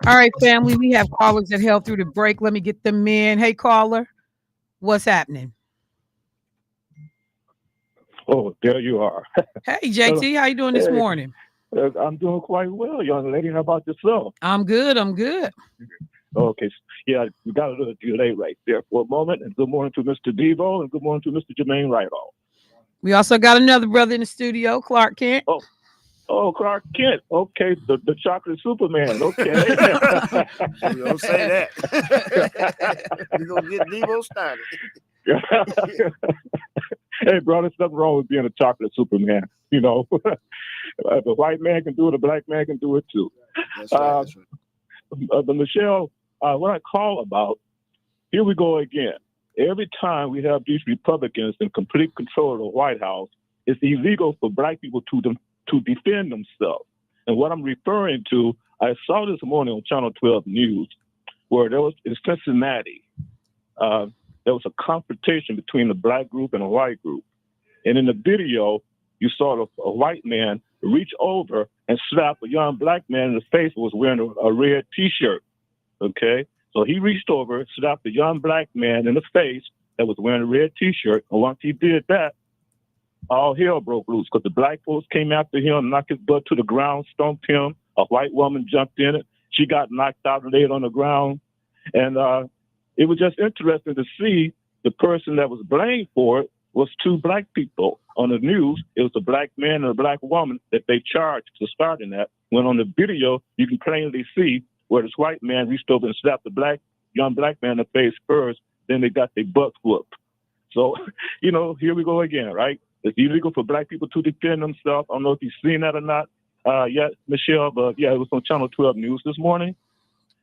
All right, family. We have callers that held through the break. Let me get them in. Hey, caller, what's happening? Oh, there you are. Hey, Hello. JT, how you doing this Hey, morning? I'm doing quite well, young lady. How about yourself? I'm good. I'm good. Okay. Yeah, you got a little delay right there for a moment. And good morning to Mr. Devo and good morning to Mr. Jermaine Rightoff. We also got another brother in the studio, Clark Kent. Oh, Clark Kent. Okay, the chocolate Superman. Okay. Don't say that. You're going to get Devo started. Hey, bro, there's nothing wrong with being a chocolate Superman. You know, if a white man can do it, a black man can do it too. That's right. But Michelle, what I call about, here we go again. Every time we have these Republicans in complete control of the White House, it's illegal for black people to defend themselves. And what I'm referring to, I saw this morning on Channel 12 News, where there was in Cincinnati, there was a confrontation between a black group and a white group. And in the video, you saw a white man reach over and slap a young black man in the face who was wearing a red T-shirt. Okay? So he reached over, slapped a young black man in the face that was wearing a red T-shirt. And once he did that, all hell broke loose because the black folks came after him, knocked his butt to the ground, stomped him. A white woman jumped in it. She got knocked out and laid on the ground. And it was just interesting to see the person that was blamed for it was two black people. On the news, it was a black man and a black woman that they charged for starting that. When on the video, you can plainly see where this white man reached over and slapped the young black man in the face first, then they got their butts whooped. So, you know, here we go again, right? It's illegal for black people to defend themselves. I don't know if you've seen that or not yet, Michelle, but yeah, it was on Channel 12 News this morning.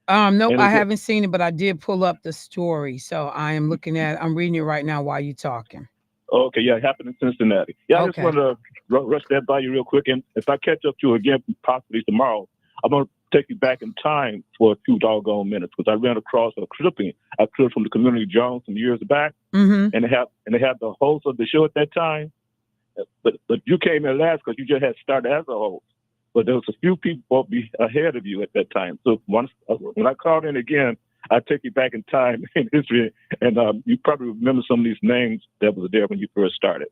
Nope, I haven't seen it, but I did pull up the story. So I'm reading it right now while you're talking. Okay, yeah, it happened in Cincinnati. Yeah, I just want to rush that by you real quick. And if I catch up to you again, possibly tomorrow, I'm going to take you back in time for a few doggone minutes because I ran across a clipping. I clipped from the Community Journal some years back, and they had the host of the show at that time. But you came in last because you just had started as a host. But there was a few people ahead of you at that time. So when I called in again, I take you back in time in history, and you probably remember some of these names that was there when you first started.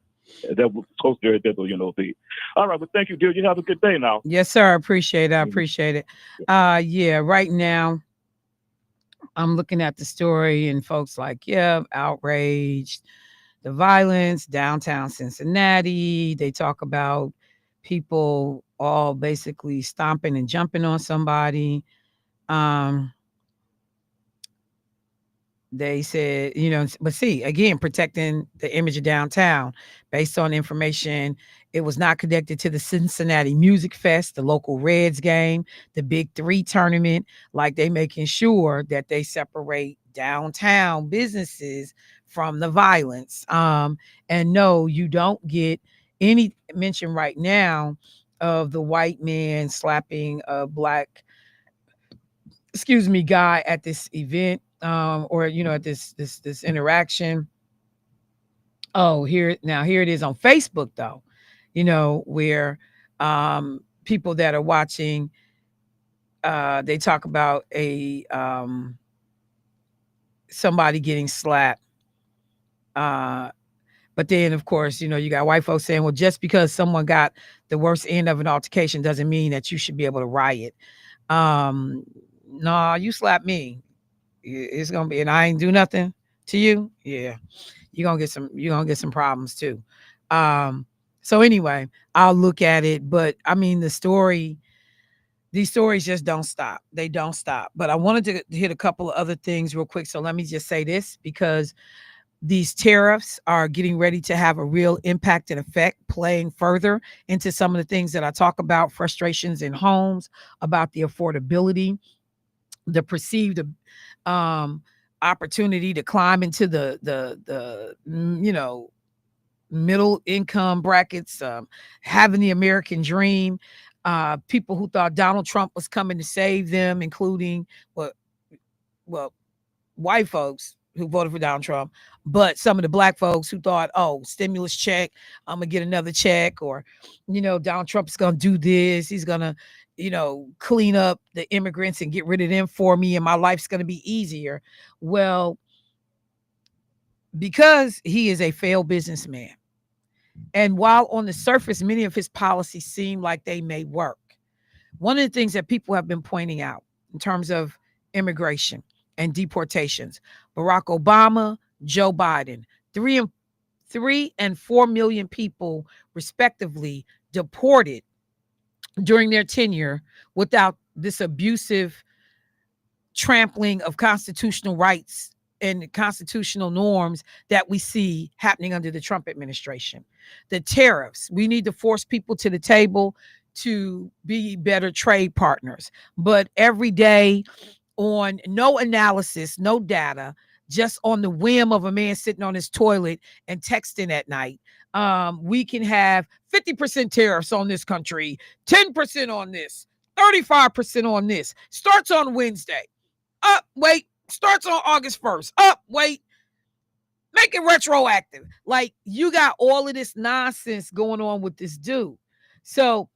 That was Coach Jerry Diddle, you know. All right, but thank you, dear. You have a good day now. Yes, sir. I appreciate it. Yeah, right now I'm looking at the story, and folks like, outraged, the violence downtown Cincinnati. They talk about people all basically stomping and jumping on somebody. They said, but see, again, protecting the image of downtown based on information. It was not connected to the Cincinnati Music Fest, the local Reds game, the Big Three tournament. Like, they making sure that they separate downtown businesses from the violence. And no, you don't get any mention right now of the white man slapping a black guy at this event, or at this interaction. Oh, here it is on Facebook though, where people that are watching, they talk about somebody getting slapped. But then, of course, you got white folks saying, well, just because someone got the worst end of an altercation doesn't mean that you should be able to riot. No, you slap me, it's gonna be, and I ain't do nothing to you. Yeah, you're gonna get some problems too. So anyway, I'll look at it, but I mean, these stories just don't stop. They don't stop. But I wanted to hit a couple of other things real quick. So let me just say this, because these tariffs are getting ready to have a real impact and effect, playing further into some of the things that I talk about, frustrations in homes, about the affordability, the perceived opportunity to climb into the middle income brackets, having the American dream, people who thought Donald Trump was coming to save them, including white folks who voted for Donald Trump, but some of the black folks who thought, oh, stimulus check, I'm gonna get another check, or Donald Trump's gonna do this, he's gonna clean up the immigrants and get rid of them for me, and my life's going to be easier. Well, because he is a failed businessman, and while on the surface, many of his policies seem like they may work, one of the things that people have been pointing out in terms of immigration and deportations, Barack Obama, Joe Biden, 3 and 4 million people respectively deported during their tenure without this abusive trampling of constitutional rights and constitutional norms that we see happening under the Trump administration. The tariffs, we need to force people to the table to be better trade partners. But every day, on no analysis, no data, just on the whim of a man sitting on his toilet and texting at night, we can have 50% tariffs on this country, 10% on this, 35% on this. Starts on Wednesday. Wait. Starts on August 1st. Wait. Make it retroactive. Like, you got all of this nonsense going on with this dude. So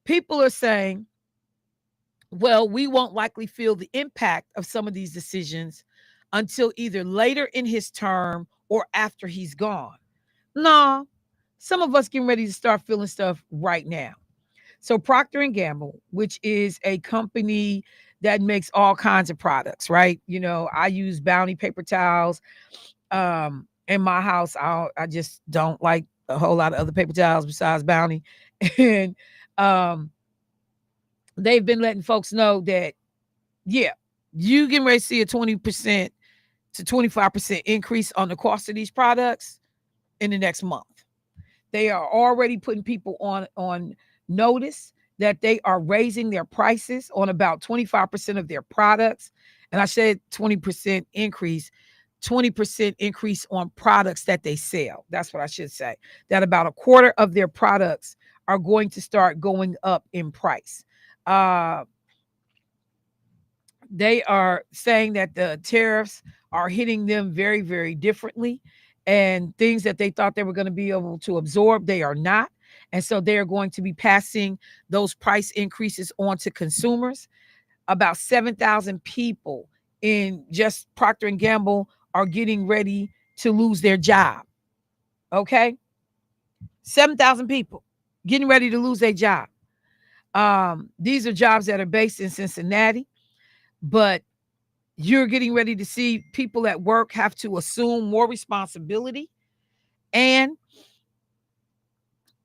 people are saying, well, we won't likely feel the impact of some of these decisions until either later in his term or after he's gone. No, some of us getting ready to start feeling stuff right now. So Procter & Gamble, which is a company that makes all kinds of products, right? I use Bounty paper towels. In my house, I just don't like a whole lot of other paper towels besides Bounty. And they've been letting folks know that, yeah, you getting ready to see a 20% to 25% increase on the cost of these products in the next month. They are already putting people on notice that they are raising their prices on about 25% of their products. And I said 20% increase, 20% increase on products that they sell. That's what I should say. That about a quarter of their products are going to start going up in price. They are saying that the tariffs are hitting them very, very differently, and things that they thought they were going to be able to absorb, they are not. And so they are going to be passing those price increases on to consumers. About 7,000 people in just Procter & Gamble are getting ready to lose their job. Okay? 7,000 people getting ready to lose their job. These are jobs that are based in Cincinnati, but you're getting ready to see people at work have to assume more responsibility and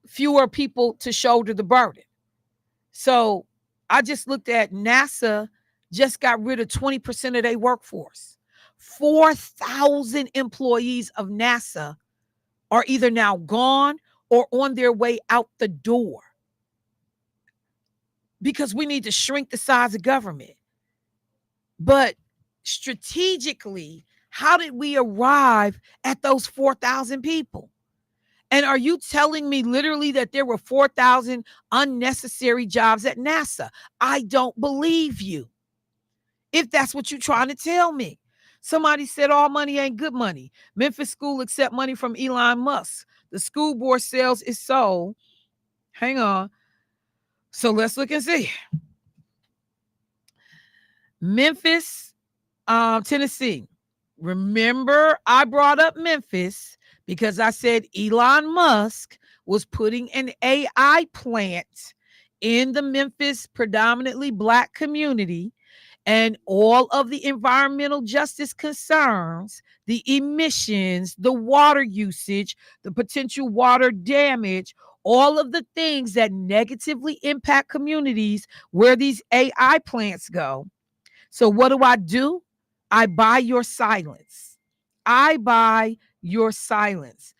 fewer people to shoulder the burden. So I just looked at NASA just got rid of 20% of their workforce. 4,000 employees of NASA are either now gone or on their way out the door because we need to shrink the size of government. But strategically, how did we arrive at those 4,000 people? And are you telling me literally that there were 4,000 unnecessary jobs at NASA? I don't believe you. If that's what you're trying to tell me. Somebody said all money ain't good money. Memphis school accept money from Elon Musk. The school board sales is sold. Hang on. So let's look and see. Memphis, Tennessee. Remember, I brought up Memphis because I said Elon Musk was putting an AI plant in the Memphis predominantly Black community, and all of the environmental justice concerns, the emissions, the water usage, the potential water damage, all of the things that negatively impact communities where these AI plants go. So what do? I buy your silence. I buy your silence.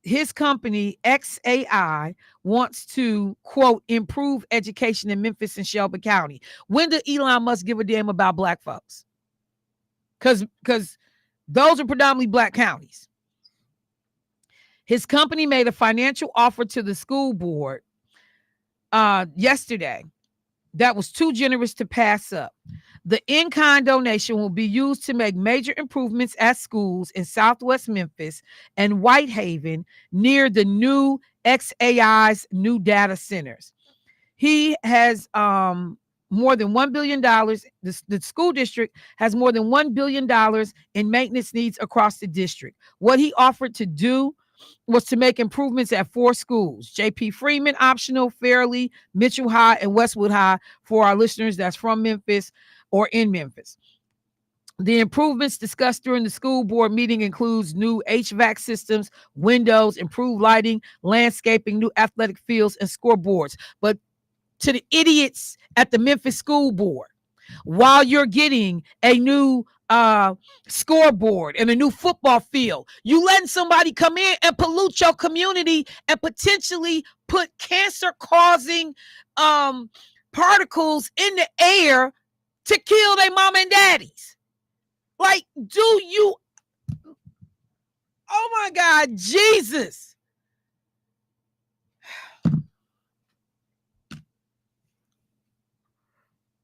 His company, XAI, wants to, quote, improve education in Memphis and Shelby County. When did Elon Musk give a damn about Black folks? Because those are predominantly Black counties. His company made a financial offer to the school board yesterday that was too generous to pass up. The in-kind donation will be used to make major improvements at schools in Southwest Memphis and Whitehaven near the new XAI's new data centers. He has more than $1 billion. The school district has more than $1 billion in maintenance needs across the district. What he offered to do was to make improvements at 4 schools: J.P. Freeman Optional, Fairleigh, Mitchell High, and Westwood High, for our listeners that's from Memphis or in Memphis. The improvements discussed during the school board meeting includes new HVAC systems, windows, improved lighting, landscaping, new athletic fields, and scoreboards. But to the idiots at the Memphis school board, while you're getting a new scoreboard and a new football field, you letting somebody come in and pollute your community and potentially put cancer-causing particles in the air to kill their mom and daddies. Like, do you? Oh my God, Jesus.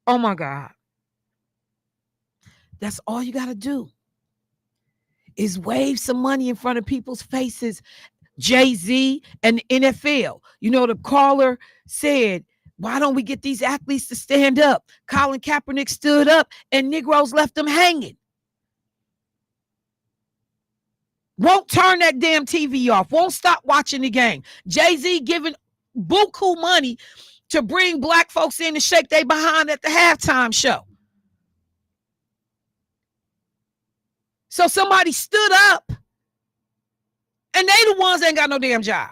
Oh my God. That's all you got to do is wave some money in front of people's faces. Jay-Z and the NFL. You know, the caller said, why don't we get these athletes to stand up? Colin Kaepernick stood up and Negroes left them hanging. Won't turn that damn TV off. Won't stop watching the game. Jay-Z giving buku money to bring black folks in to shake their behind at the halftime show. So somebody stood up and they the ones that ain't got no damn job.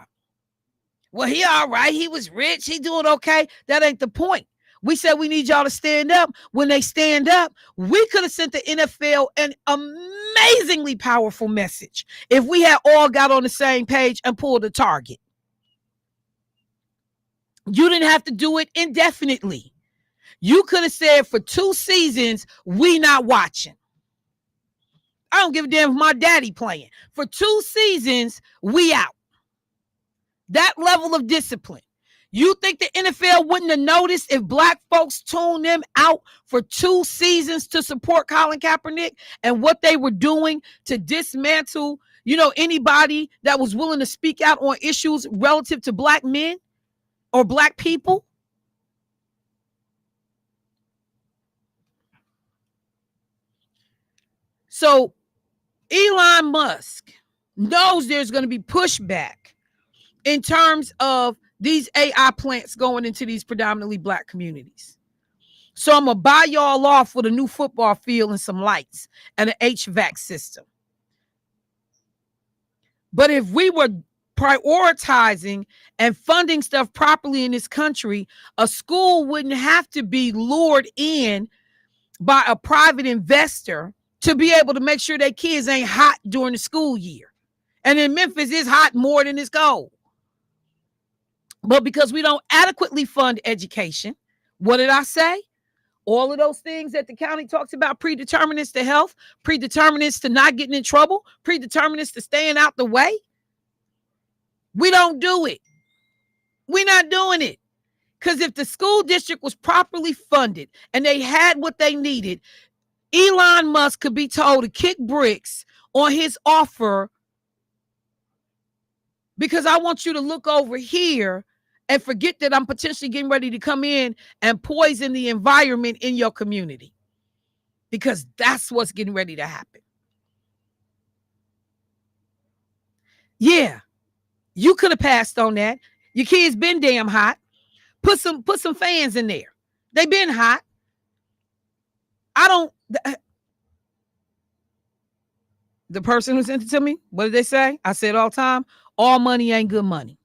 Well, he all right. He was rich. He doing okay. That ain't the point. We said we need y'all to stand up. When they stand up, we could have sent the NFL an amazingly powerful message if we had all got on the same page and pulled a target. You didn't have to do it indefinitely. You could have said for 2 seasons, we not watching. I don't give a damn if my daddy playing. For 2 seasons, we out. That level of discipline. You think the NFL wouldn't have noticed if black folks tuned them out for 2 seasons to support Colin Kaepernick and what they were doing to dismantle, anybody that was willing to speak out on issues relative to black men or black people? So Elon Musk knows there's going to be pushback in terms of these AI plants going into these predominantly black communities. So I'm going to buy y'all off with a new football field and some lights and an HVAC system. But if we were prioritizing and funding stuff properly in this country, a school wouldn't have to be lured in by a private investor to be able to make sure their kids ain't hot during the school year. And in Memphis, it's hot more than it's cold. But because we don't adequately fund education, what did I say? All of those things that the county talks about, predeterminants to health, predeterminants to not getting in trouble, predeterminants to staying out the way. We don't do it. We're not doing it. Because if the school district was properly funded and they had what they needed, Elon Musk could be told to kick bricks on his offer, because I want you to look over here and forget that I'm potentially getting ready to come in and poison the environment in your community, because that's what's getting ready to happen. Yeah, you could have passed on that. Your kids been damn hot. Put some fans in there. They been hot. The person who sent it to me, what did they say? I said all the time, all money ain't good money.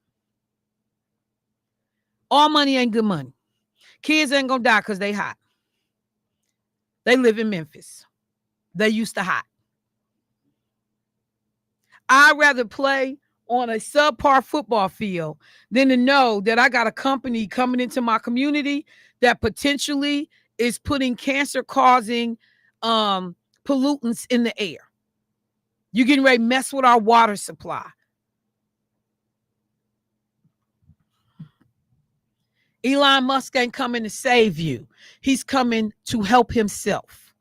All money ain't good money. Kids ain't gonna die because they hot. They live in Memphis. They used to hot. I'd rather play on a subpar football field than to know that I got a company coming into my community that potentially is putting cancer-causing pollutants in the air. You're getting ready to mess with our water supply. Elon Musk ain't coming to save you. He's coming to help himself.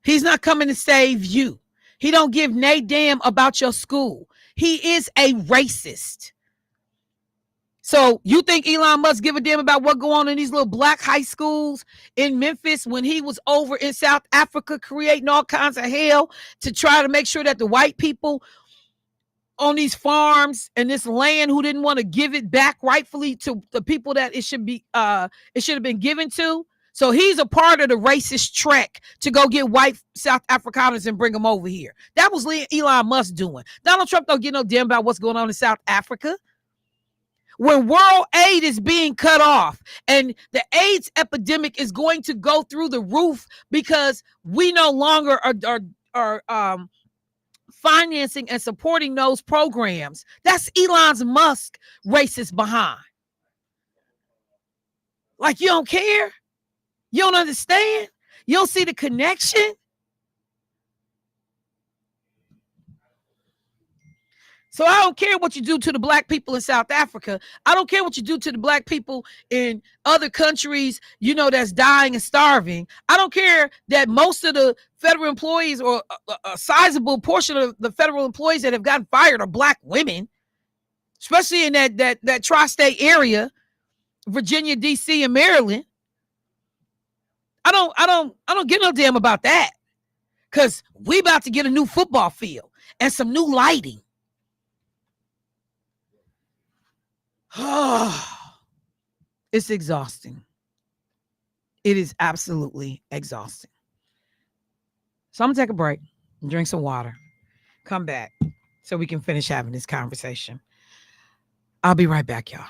He's not coming to save you. He don't give no damn about your school. He is a racist. So you think Elon Musk give a damn about what go on in these little black high schools in Memphis when he was over in South Africa creating all kinds of hell to try to make sure that the white people on these farms and this land who didn't want to give it back rightfully to the people that it should have been given to? So he's a part of the racist trek to go get white South Afrikaners and bring them over here. That was Elon Musk doing. Donald Trump don't give no damn about what's going on in South Africa. When world aid is being cut off and the AIDS epidemic is going to go through the roof because we no longer are financing and supporting those programs. That's Elon Musk racist behind. Like, you don't care? You don't understand? You don't see the connection? So I don't care what you do to the black people in South Africa. I don't care what you do to the black people in other countries, that's dying and starving. I don't care that most of the federal employees or a sizable portion of the federal employees that have gotten fired are black women, especially in that tri-state area, Virginia, DC, and Maryland. I don't give no damn about that. Because we about to get a new football field and some new lighting. It's exhausting. It is absolutely exhausting. So I'm gonna take a break and drink some water. Come back so we can finish having this conversation. I'll be right back, y'all.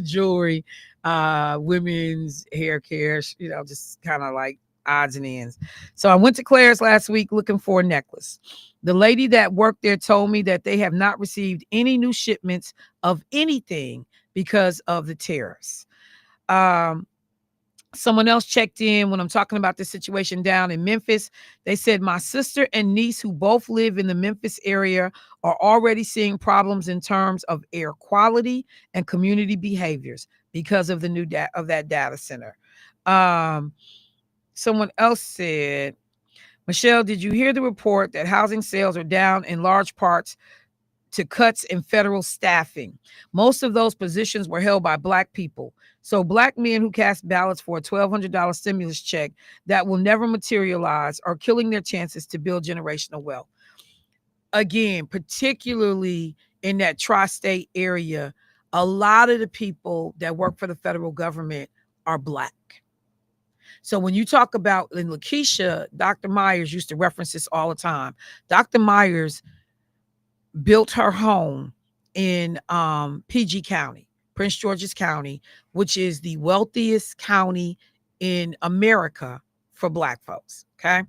jewelry, women's hair care, just kind of like odds and ends. So I went to Claire's last week looking for a necklace. The lady that worked there told me that they have not received any new shipments of anything because of the tariffs. Someone else checked in when I'm talking about this situation down in Memphis. They said my sister and niece, who both live in the Memphis area, are already seeing problems in terms of air quality and community behaviors because of the new of that data center. Someone else said, Michelle, did you hear the report that housing sales are down in large parts to cuts in federal staffing? Most of those positions were held by Black people. So Black men who cast ballots for a $1,200 stimulus check that will never materialize are killing their chances to build generational wealth. Again, particularly in that tri-state area, a lot of the people that work for the federal government are Black. So when you talk about, in Lakeisha, Dr. Myers used to reference this all the time. Dr. Myers built her home in PG County, Prince George's County, which is the wealthiest county in America for Black folks, okay?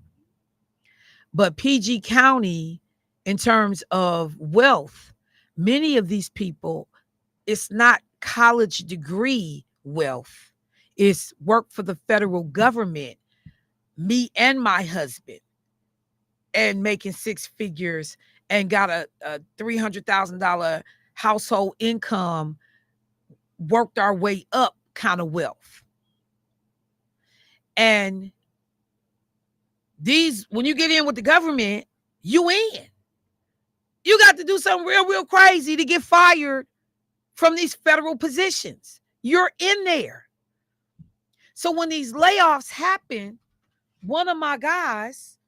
But PG County, in terms of wealth, many of these people, it's not college degree wealth. It's work for the federal government, me and my husband, and making six figures and got a $300,000 household income, worked our way up kind of wealth. And these, when you get in with the government, you in. You got to do something real crazy to get fired from these federal positions. You're in there. So when these layoffs happen, one of my guys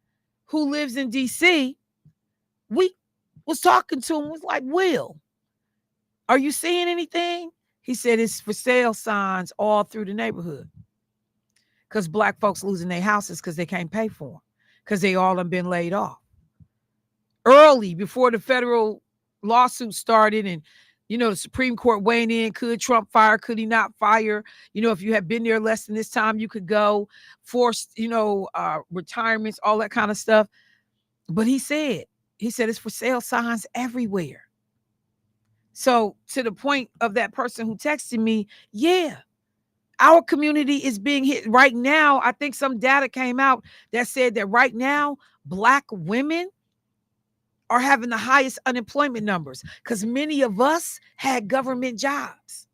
who lives in DC, we was talking to him, was like, Will, are you seeing anything? He said it's for sale signs all through the neighborhood. Because Black folks losing their houses because they can't pay for them. Because they all have been laid off. Early, before the federal lawsuit started and, the Supreme Court weighing in, could Trump fire, could he not fire? If you had been there less than this time, you could go, forced, retirements, all that kind of stuff. But he said it's for sale signs everywhere. So to the point of that person who texted me, yeah, our community is being hit right now. I think some data came out that said that right now, Black women are having the highest unemployment numbers because many of us had government jobs.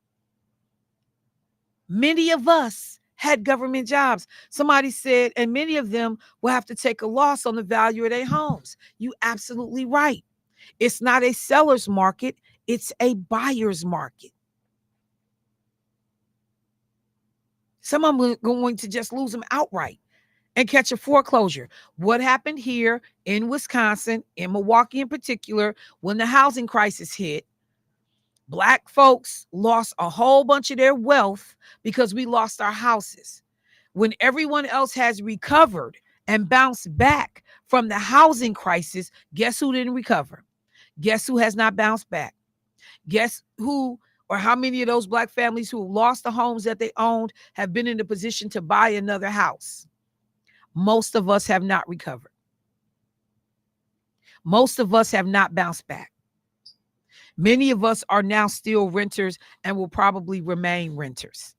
Many of us had government jobs. Somebody said, and many of them will have to take a loss on the value of their homes. You absolutely right. It's not a seller's market. It's a buyer's market. Some of them are going to just lose them outright and catch a foreclosure. What happened here in Wisconsin, in Milwaukee in particular, when the housing crisis hit, Black folks lost a whole bunch of their wealth because we lost our houses. When everyone else has recovered and bounced back from the housing crisis, guess who didn't recover? Guess who has not bounced back? Guess who, or how many of those Black families who lost the homes that they owned have been in a position to buy another house? Most of us have not recovered. Most of us have not bounced back. Many of us are now still renters and will probably remain renters.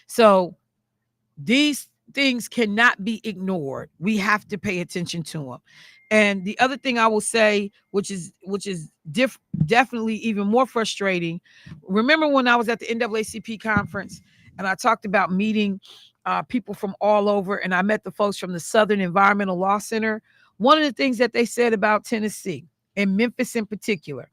So these things cannot be ignored. We have to pay attention to them. And the other thing I will say, which is definitely even more frustrating. Remember when I was at the NAACP conference and I talked about meeting people from all over, and I met the folks from the Southern Environmental Law Center. One of the things that they said about Tennessee, and Memphis in particular,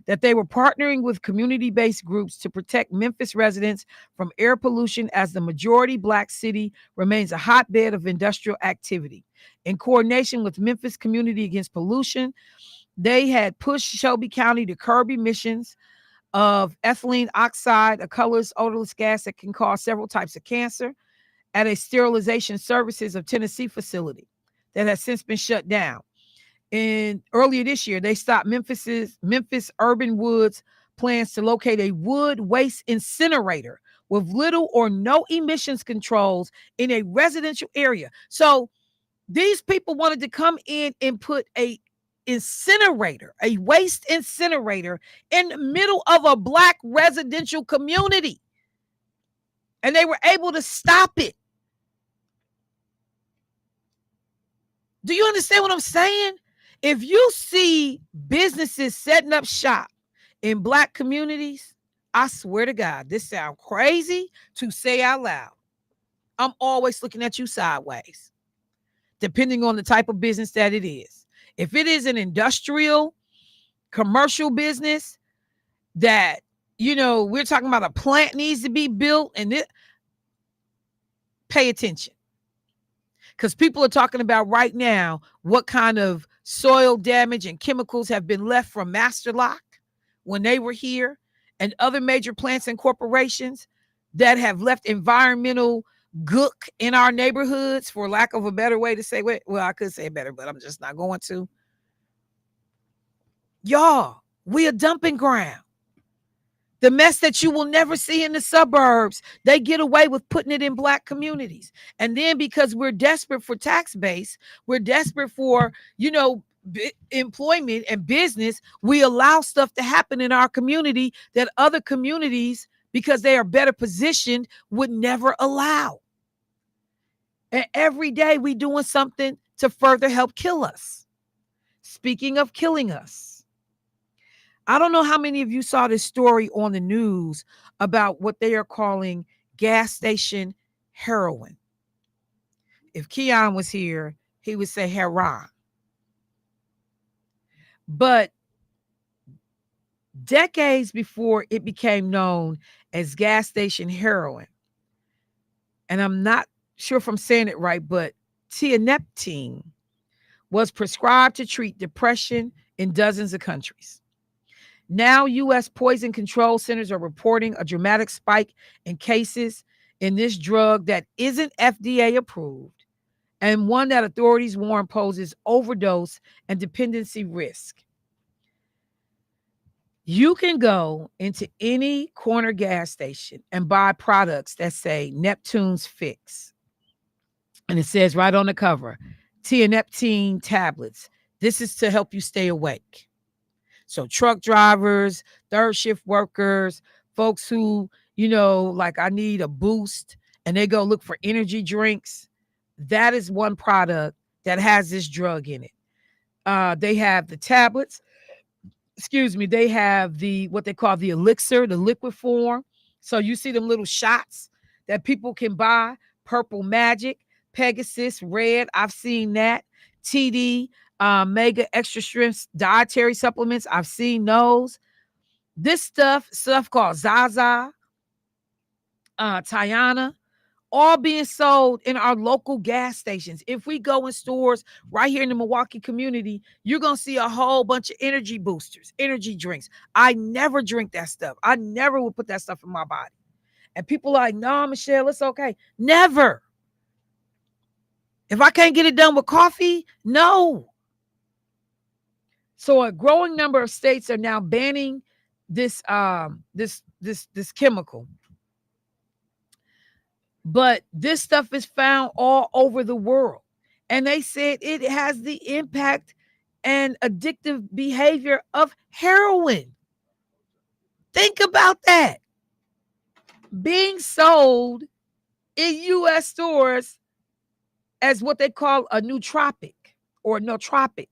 that they were partnering with community-based groups to protect Memphis residents from air pollution as the majority Black city remains a hotbed of industrial activity. In coordination with Memphis Community Against Pollution, they had pushed Shelby County to curb emissions of ethylene oxide, a colorless, odorless gas that can cause several types of cancer, at a sterilization services of Tennessee facility that has since been shut down. And earlier this year, they stopped Memphis Urban Woods plans to locate a wood waste incinerator with little or no emissions controls in a residential area. So these people wanted to come in and put a incinerator, a waste incinerator in the middle of a Black residential community. And they were able to stop it. Do you understand what I'm saying? If you see businesses setting up shop in Black communities, I swear to God, this sounds crazy to say out loud. I'm always looking at you sideways, depending on the type of business that it is. If it is an industrial, commercial business that, we're talking about a plant needs to be built, and pay attention. Because people are talking about right now what kind of soil damage and chemicals have been left from Master Lock when they were here, and other major plants and corporations that have left environmental gook in our neighborhoods, for lack of a better way to say it. Well, I could say it better, but I'm just not going to. Y'all, we a dumping ground. The mess that you will never see in the suburbs, they get away with putting it in Black communities. And then because we're desperate for tax base, we're desperate for, employment and business, we allow stuff to happen in our community that other communities, because they are better positioned, would never allow. And every day we doing something to further help kill us. Speaking of killing us, I don't know how many of you saw this story on the news about what they are calling gas station heroin. If Keon was here, he would say heroin. But decades before it became known as gas station heroin, and I'm not sure if I'm saying it right, but tianeptine was prescribed to treat depression in dozens of countries. Now, U.S. poison control centers are reporting a dramatic spike in cases in this drug that isn't FDA approved, and one that authorities warn poses overdose and dependency risk. You can go into any corner gas station and buy products that say Neptune's Fix. And it says right on the cover, tianeptine tablets. This is to help you stay awake. So truck drivers, third shift workers, folks who, like I need a boost and they go look for energy drinks. That is one product that has this drug in it. They have the tablets. They have what they call the elixir, the liquid form. So you see them little shots that people can buy. Purple Magic, Pegasus, Red. I've seen that. TD, Mega Extra Strength dietary supplements. I've seen those. This stuff called Zaza, Tiana, all being sold in our local gas stations. If we go in stores right here in the Milwaukee community, you're going to see a whole bunch of energy boosters, energy drinks. I never drink that stuff. I never would put that stuff in my body. And people are like, no, Michelle, it's okay. Never. If I can't get it done with coffee, no. So a growing number of states are now banning this chemical. But this stuff is found all over the world. And they said it has the impact and addictive behavior of heroin. Think about that. Being sold in U.S. stores as what they call a nootropic or nootropic,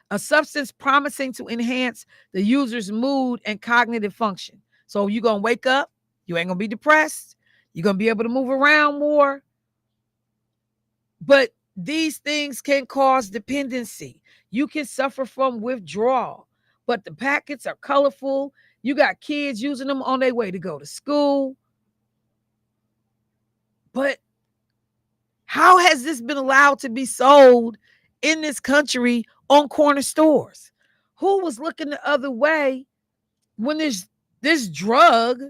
a substance promising to enhance the user's mood and cognitive function. So you're going to wake up, you ain't going to be depressed, you're going to be able to move around more. But these things can cause dependency. You can suffer from withdrawal, but the packets are colorful. You got kids using them on their way to go to school. But how has this been allowed to be sold in this country on corner stores? Who was looking the other way when this drug,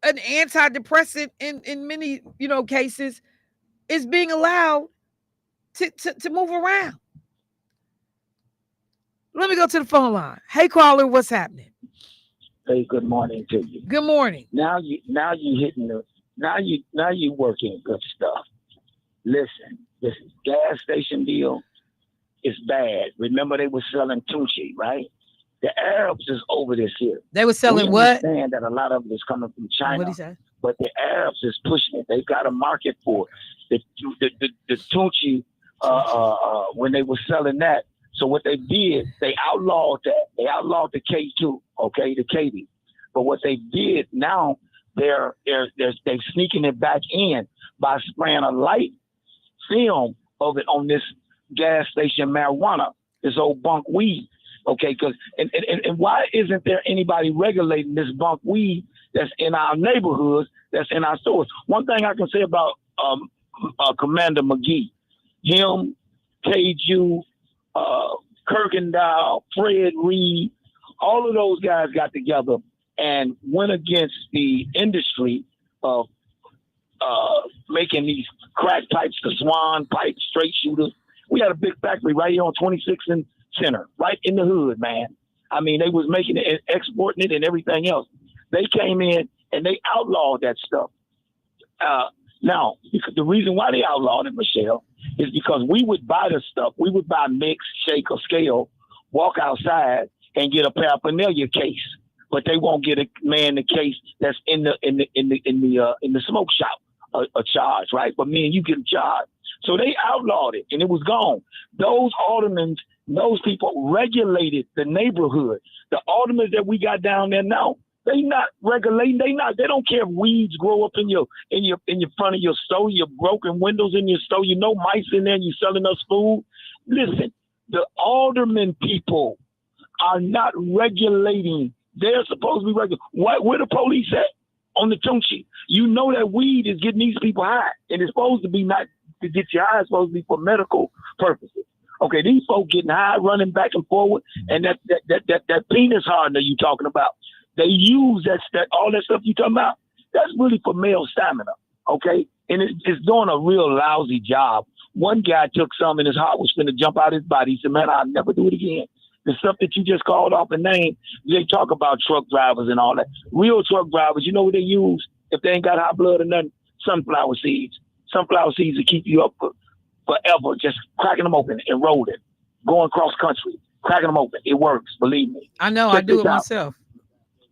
an antidepressant in many cases, is being allowed to move around? Let me go to the phone line. Hey, caller, what's happening? Hey, good morning to you. Good morning. Now you hitting the now you working good stuff. Listen, this gas station deal is bad. Remember they were selling Tunchi, right? The Arabs is over this here. They were selling we what? understand that a lot of it is coming from China. What he said? But the Arabs is pushing it. They've got a market for it. The Tunchi, when they were selling that. So what they did, they outlawed that. They outlawed the K2, okay, the KB. But what they did now, they're sneaking it back in by spraying a light film of it on this gas station marijuana, this old bunk weed. Okay, because and why isn't there anybody regulating this bunk weed that's in our neighborhoods, that's in our stores? One thing I can say about Commander McGee, him, KU, Kirkendall, Fred Reed, all of those guys got together and went against the industry of making these crack pipes, the Swan pipe, straight shooters. We had a big factory right here on 26th and Center, right in the hood, man. I mean, they was making it, exporting it, and everything else. They came in and they outlawed that stuff. Now, because the reason why they outlawed it, Michelle, is because we would buy the stuff. We would buy mix, shake, or scale, walk outside, and get a paraphernalia case. But they won't get the case that's in the smoke shop a charge, right? But me and you get a charge. So they outlawed it, and it was gone. Those aldermen, those people regulated the neighborhood. The aldermen that we got down there now, they not regulating. They don't care if weeds grow up in your front of your store, your broken windows in your store. You know, mice in there, and you selling us food. Listen, the aldermen people are not regulating. They're supposed to be regulating. Where the police at on the Tunchi? You know that weed is getting these people high, and it's supposed to be not to get you high. It's supposed to be for medical purposes. Okay, these folks getting high, running back and forward, and that penis hardener you talking about, they use that all that stuff you talking about. That's really for male stamina. Okay, and it's doing a real lousy job. One guy took some, and his heart was going to jump out his body. He said, "Man, I'll never do it again." The stuff that you just called off a name, they talk about truck drivers and all that. Real truck drivers, you know what they use if they ain't got high blood or nothing? Sunflower seeds. Sunflower seeds to keep you up forever. Just cracking them open and rolling, going cross country, cracking them open. It works, believe me. I know. I do it myself.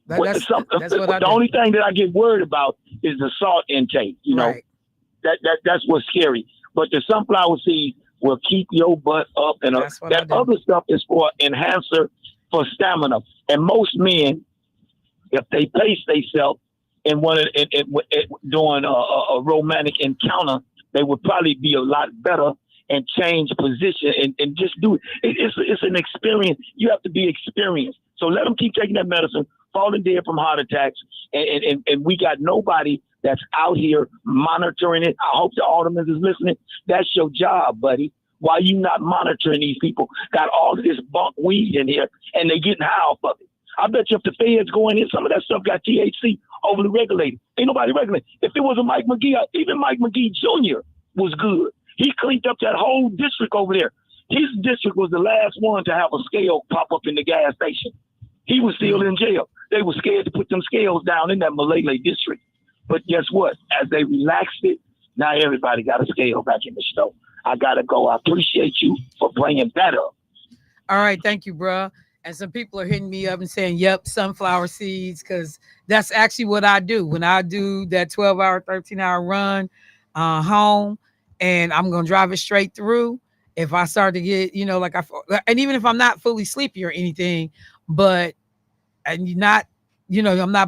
That's what I do. The only thing that I get worried about is the salt intake. You know, right. That's what's scary. But the sunflower seeds will keep your butt up, and that other stuff is for enhancer for stamina. And most men, if they pace themselves in doing a romantic encounter, they would probably be a lot better and change position and just do it. It's an experience. You have to be experienced. So let them keep taking that medicine, falling dead from heart attacks, and we got nobody that's out here monitoring it. I hope the alderman is listening. That's your job, buddy. Why you not monitoring these people? Got all of this bunk weed in here, and they getting high off of it. I bet you if the feds go in here, some of that stuff got THC overly regulated. Ain't nobody regulating. If it was a Mike McGee, even Mike McGee Jr. was good. He cleaned up that whole district over there. His district was the last one to have a scale pop up in the gas station. He was still in jail. They were scared to put them scales down in that Malele district. But guess what? As they relaxed it, now everybody got a scale back in the store. I got to go. I appreciate you for bringing that up. All right. Thank you, bro. And some people are hitting me up and saying, yep, sunflower seeds, because that's actually what I do. When I do that 12-hour, 13-hour run home, and I'm going to drive it straight through, if I start to get, and even if I'm not fully sleepy or anything, but I'm not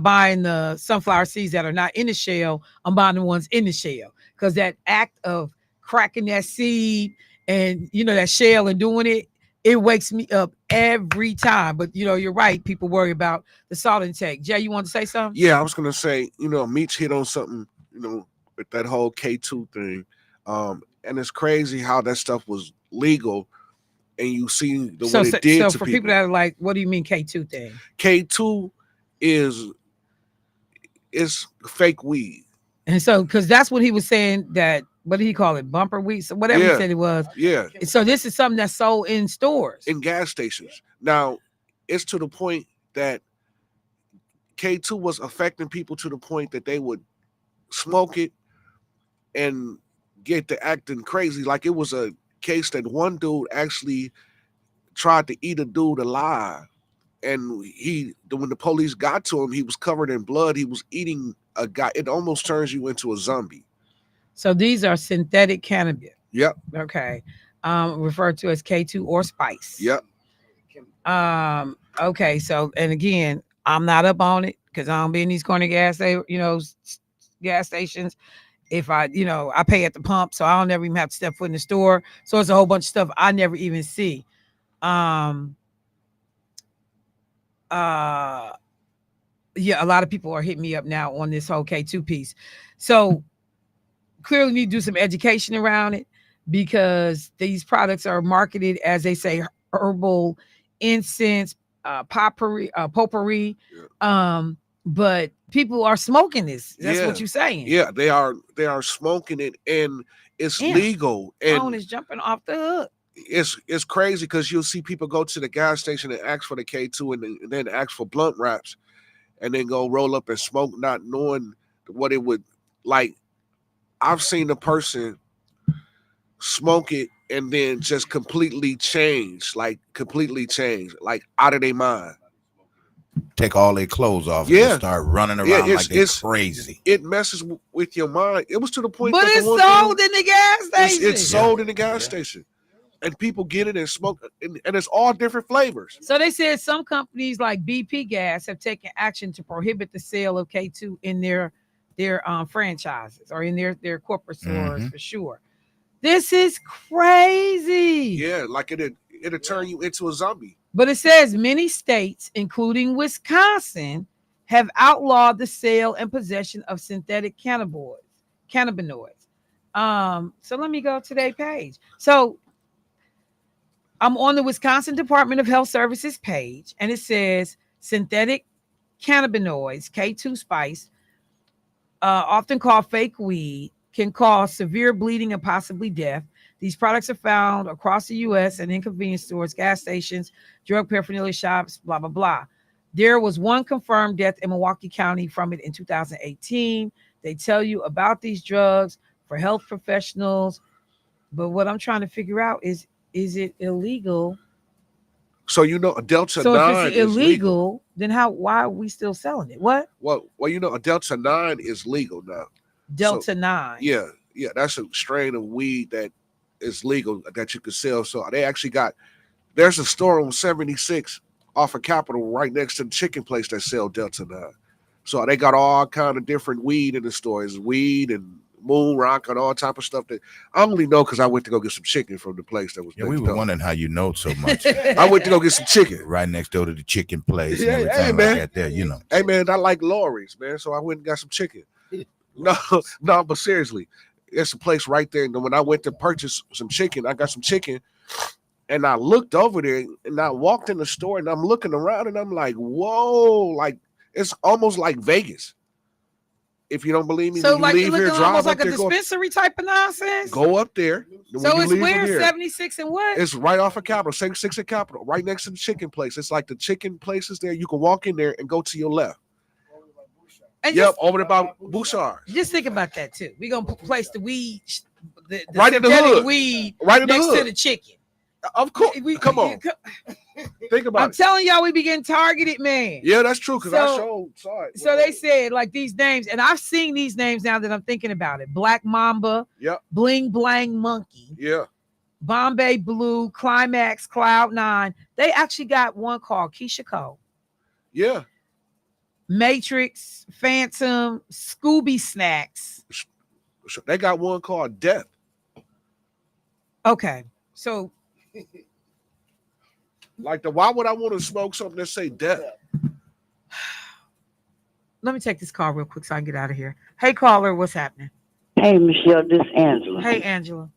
buying the sunflower seeds that are not in the shell. I'm buying the ones in the shell, because that act of cracking that seed and, that shell and doing it, it wakes me up every time. But, you're right. People worry about the salt intake. Jay, you want to say something? Yeah, I was going to say, Meech hit on something, with that whole K2 thing. And it's crazy how that stuff was legal, and you see the way it did to for people that are like, what do you mean K2 thing? K2 is fake weed. And so, because that's what he was saying, that, what did he call it? Bumper weed? So whatever he said it was. Yeah. So this is something that's sold in stores. In gas stations. Now, it's to the point that K2 was affecting people to the point that they would smoke it and get to acting crazy. Like it was a case that one dude actually tried to eat a dude alive. And when the police got to him, he was covered in blood. He was eating a guy. It almost turns you into a zombie. So these are synthetic cannabis. Yep. Okay. Referred to as K2 or spice. Yep. Okay. So, and again, I'm not up on it because I don't be in these corner gas stations. If I pay at the pump, so I don't ever even have to step foot in the store. So it's a whole bunch of stuff I never even see. Yeah, a lot of people are hitting me up now on this whole K2 piece. So clearly need to do some education around it because these products are marketed as they say herbal incense, potpourri. But people are smoking this. That's what you're saying. Yeah, they are smoking it, and it's legal. And phone is jumping off the hook. It's crazy because you'll see people go to the gas station and ask for the K2 and then ask for blunt wraps and then go roll up and smoke, not knowing what it would like. I've seen a person smoke it and then just completely change, like out of their mind. Take all their clothes off and just start running around like they're crazy. It messes with your mind. It was to the point but that it's sold in the gas station. It's sold in the gas station. And people get it and smoke, and it's all different flavors. So they said some companies like BP Gas have taken action to prohibit the sale of K2 in their franchises or in their corporate stores for sure. This is crazy. Yeah, like it'll turn you into a zombie. But it says many states, including Wisconsin, have outlawed the sale and possession of synthetic cannabinoids. So let me go to their page. So I'm on the Wisconsin Department of Health Services page, and it says synthetic cannabinoids, K2 spice, often called fake weed, can cause severe bleeding and possibly death. These products are found across the U.S. and in convenience stores, gas stations, drug paraphernalia shops, blah, blah, blah. There was one confirmed death in Milwaukee County from it in 2018. They tell you about these drugs for health professionals. But what I'm trying to figure out is it illegal? So a Delta 9 if it's illegal, then why are we still selling it? What? Well, a Delta 9 is legal now. Delta 9. Yeah, that's a strain of weed that is legal that you can sell. So they actually there's a store on 76 off of Capitol right next to the chicken place that sell Delta 9. So they got all kind of different weed in the store. It's weed and moon rock and all type of stuff that I only know because I went to go get some chicken from the place that was. Yeah, we were wondering how you know so much. I went to go get some chicken right next door to the chicken place. Yeah, and everything man. Like that there, Hey man, I like Lori's, man. So I went and got some chicken. No, but seriously, it's a place right there. And when I went to purchase some chicken, I got some chicken, and I looked over there and I walked in the store and I'm looking around and I'm like, whoa, like it's almost like Vegas. If you don't believe me, so when you leave here, drive almost up like a there, dispensary type of nonsense. Go up there. So it's where 76 and what? It's right off of Capitol, 76 and Capitol, right next to the chicken place. It's like the chicken places there. You can walk in there and go to your left. And over there by Bouchard. Just think about that too. We're gonna place the weed, the right in the hood, weed right in next the hood. to the chicken. Of course. Come on. Think about it. I'm telling y'all, we be getting targeted, man. Yeah, that's true. Because I saw it. So they said like these names, and I've seen these names now that I'm thinking about it. Black Mamba, Bling Blang Monkey, Bombay Blue, Climax, Cloud 9. They actually got one called Keisha Cole. Yeah. Matrix, Phantom, Scooby Snacks. They got one called Death. Okay, so why would I want to smoke something that say Death? Let me take this call real quick so I can get out of here. Hey, caller, what's happening? Hey, Michelle, this is Angela. Hey, Angela.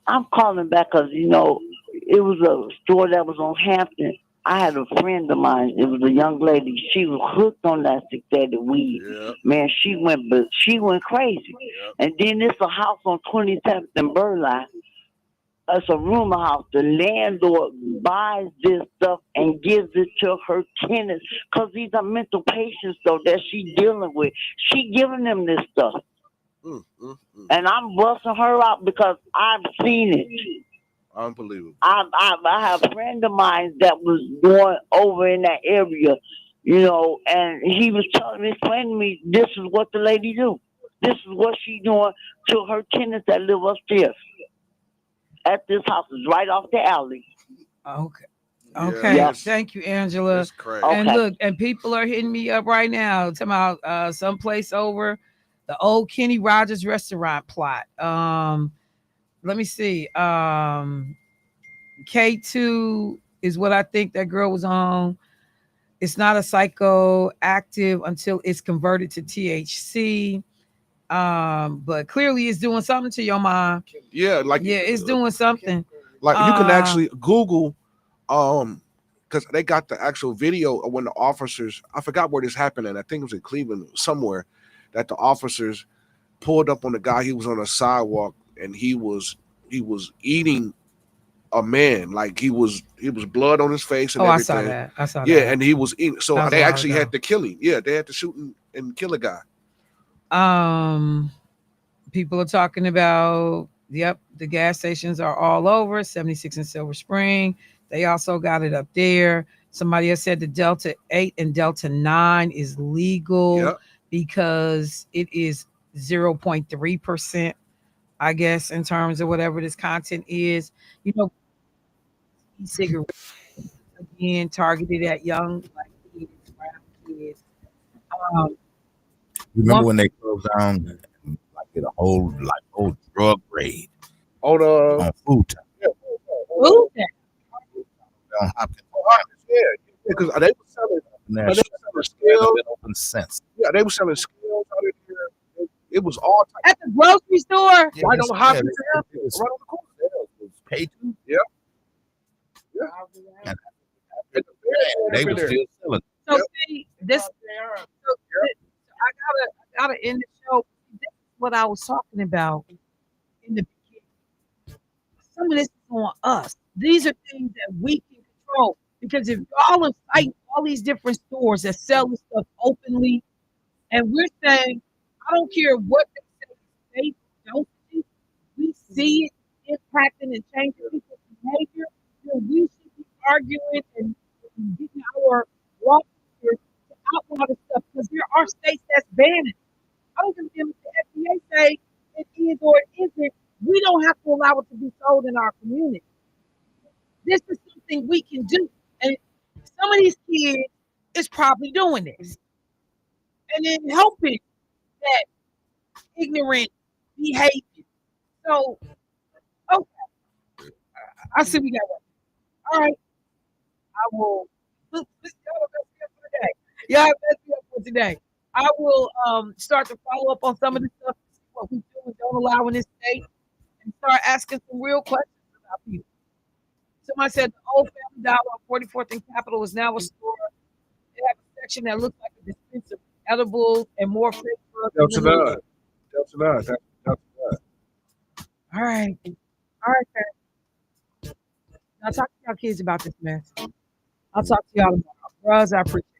I'm calling back because, it was a store that was on Hampton. I had a friend of mine. It was a young lady. She was hooked on that synthetic weed. Yeah. Man, she went crazy. Yeah. And then there's a house on 27th and Burleigh. it's a rumor house. The landlord buys this stuff and gives it to her tenants because these are mental patients though that she dealing with. She giving them this stuff. And I'm busting her out because I've seen it. Unbelievable. I have a friend of mine that was going over in that area, you know, and he was explaining to me, this is what the lady do. This is what she doing to her tenants that live upstairs. At this house is right off the alley. Okay. Yeah, Okay. that's- Thank you, Angela. That's crazy. And Okay. look, and people are hitting me up right now, talking about someplace over the old Kenny Rogers restaurant plot. Let me see. K2 is what I think that girl was on. It's not a psychoactive until it's converted to THC. But clearly it's doing something to your mind. Yeah, like Yeah, it's doing something. like you can Uh, actually Google, because they got the actual video of when the officers. I forgot where this happened, and I think it was in Cleveland somewhere, that the officers pulled up on the guy. He was on a sidewalk and he was eating a man, like he was blood on his face and Oh, I everything. saw that. I saw Yeah, that. and he was eating. That So was a they while actually ago. had to kill him. Yeah, they had to shoot and kill a guy. People are talking about, yep, the gas stations are all over 76 in Silver Spring. They also got it up there. Somebody else said the Delta 8 and Delta 9 is legal Yep. because it is 0.3%, I guess, in terms of whatever this content is. You know, e-cigarettes, again, targeted at young black kids, brown kids. Um, Remember one, when they closed down and like did a whole drug raid On on food time food on Hopkins? yeah, because they were selling. And They that were selling shit hasn't scales. been open since. Yeah, they were selling scales out of here. It was all types. at the grocery store. Right Yeah, on the Hopkins it Avenue, was right on the corner. it was paid to. Yeah. And And they were still selling. So Yep. see this. So I gotta end the show. This is what I was talking about in the beginning. Some of this is on us. These are things that we can control because if y'all are fighting all these different stores that sell this stuff openly, and we're saying, I don't care what they say, they don't see. We see it impacting and changing people's behavior. Then we should be arguing and getting our lawmakers to outlaw this stuff because there are states that's banning. I don't give a damn if the FDA say it is or it isn't. We don't have to allow it to be sold in our community. This is something we can do, and some of these kids is probably doing this and then helping that ignorant behavior. So, okay, I see we got one. All right, I will. Y'all messed me up for today. Y'all messed me up for today. I will start to follow up on some of the stuff, see what we do and don't allow in this state, and start asking some real questions about people. Somebody said the old Family Dollar on 44th and Capitol is now a store. They have a section that looks like a dispenser of edibles and more fake drugs. Delta 9. Delta 9. Delta 9. All right. All right, guys. Now talk to y'all kids about this mess. I'll talk to y'all tomorrow. Bros, I appreciate it.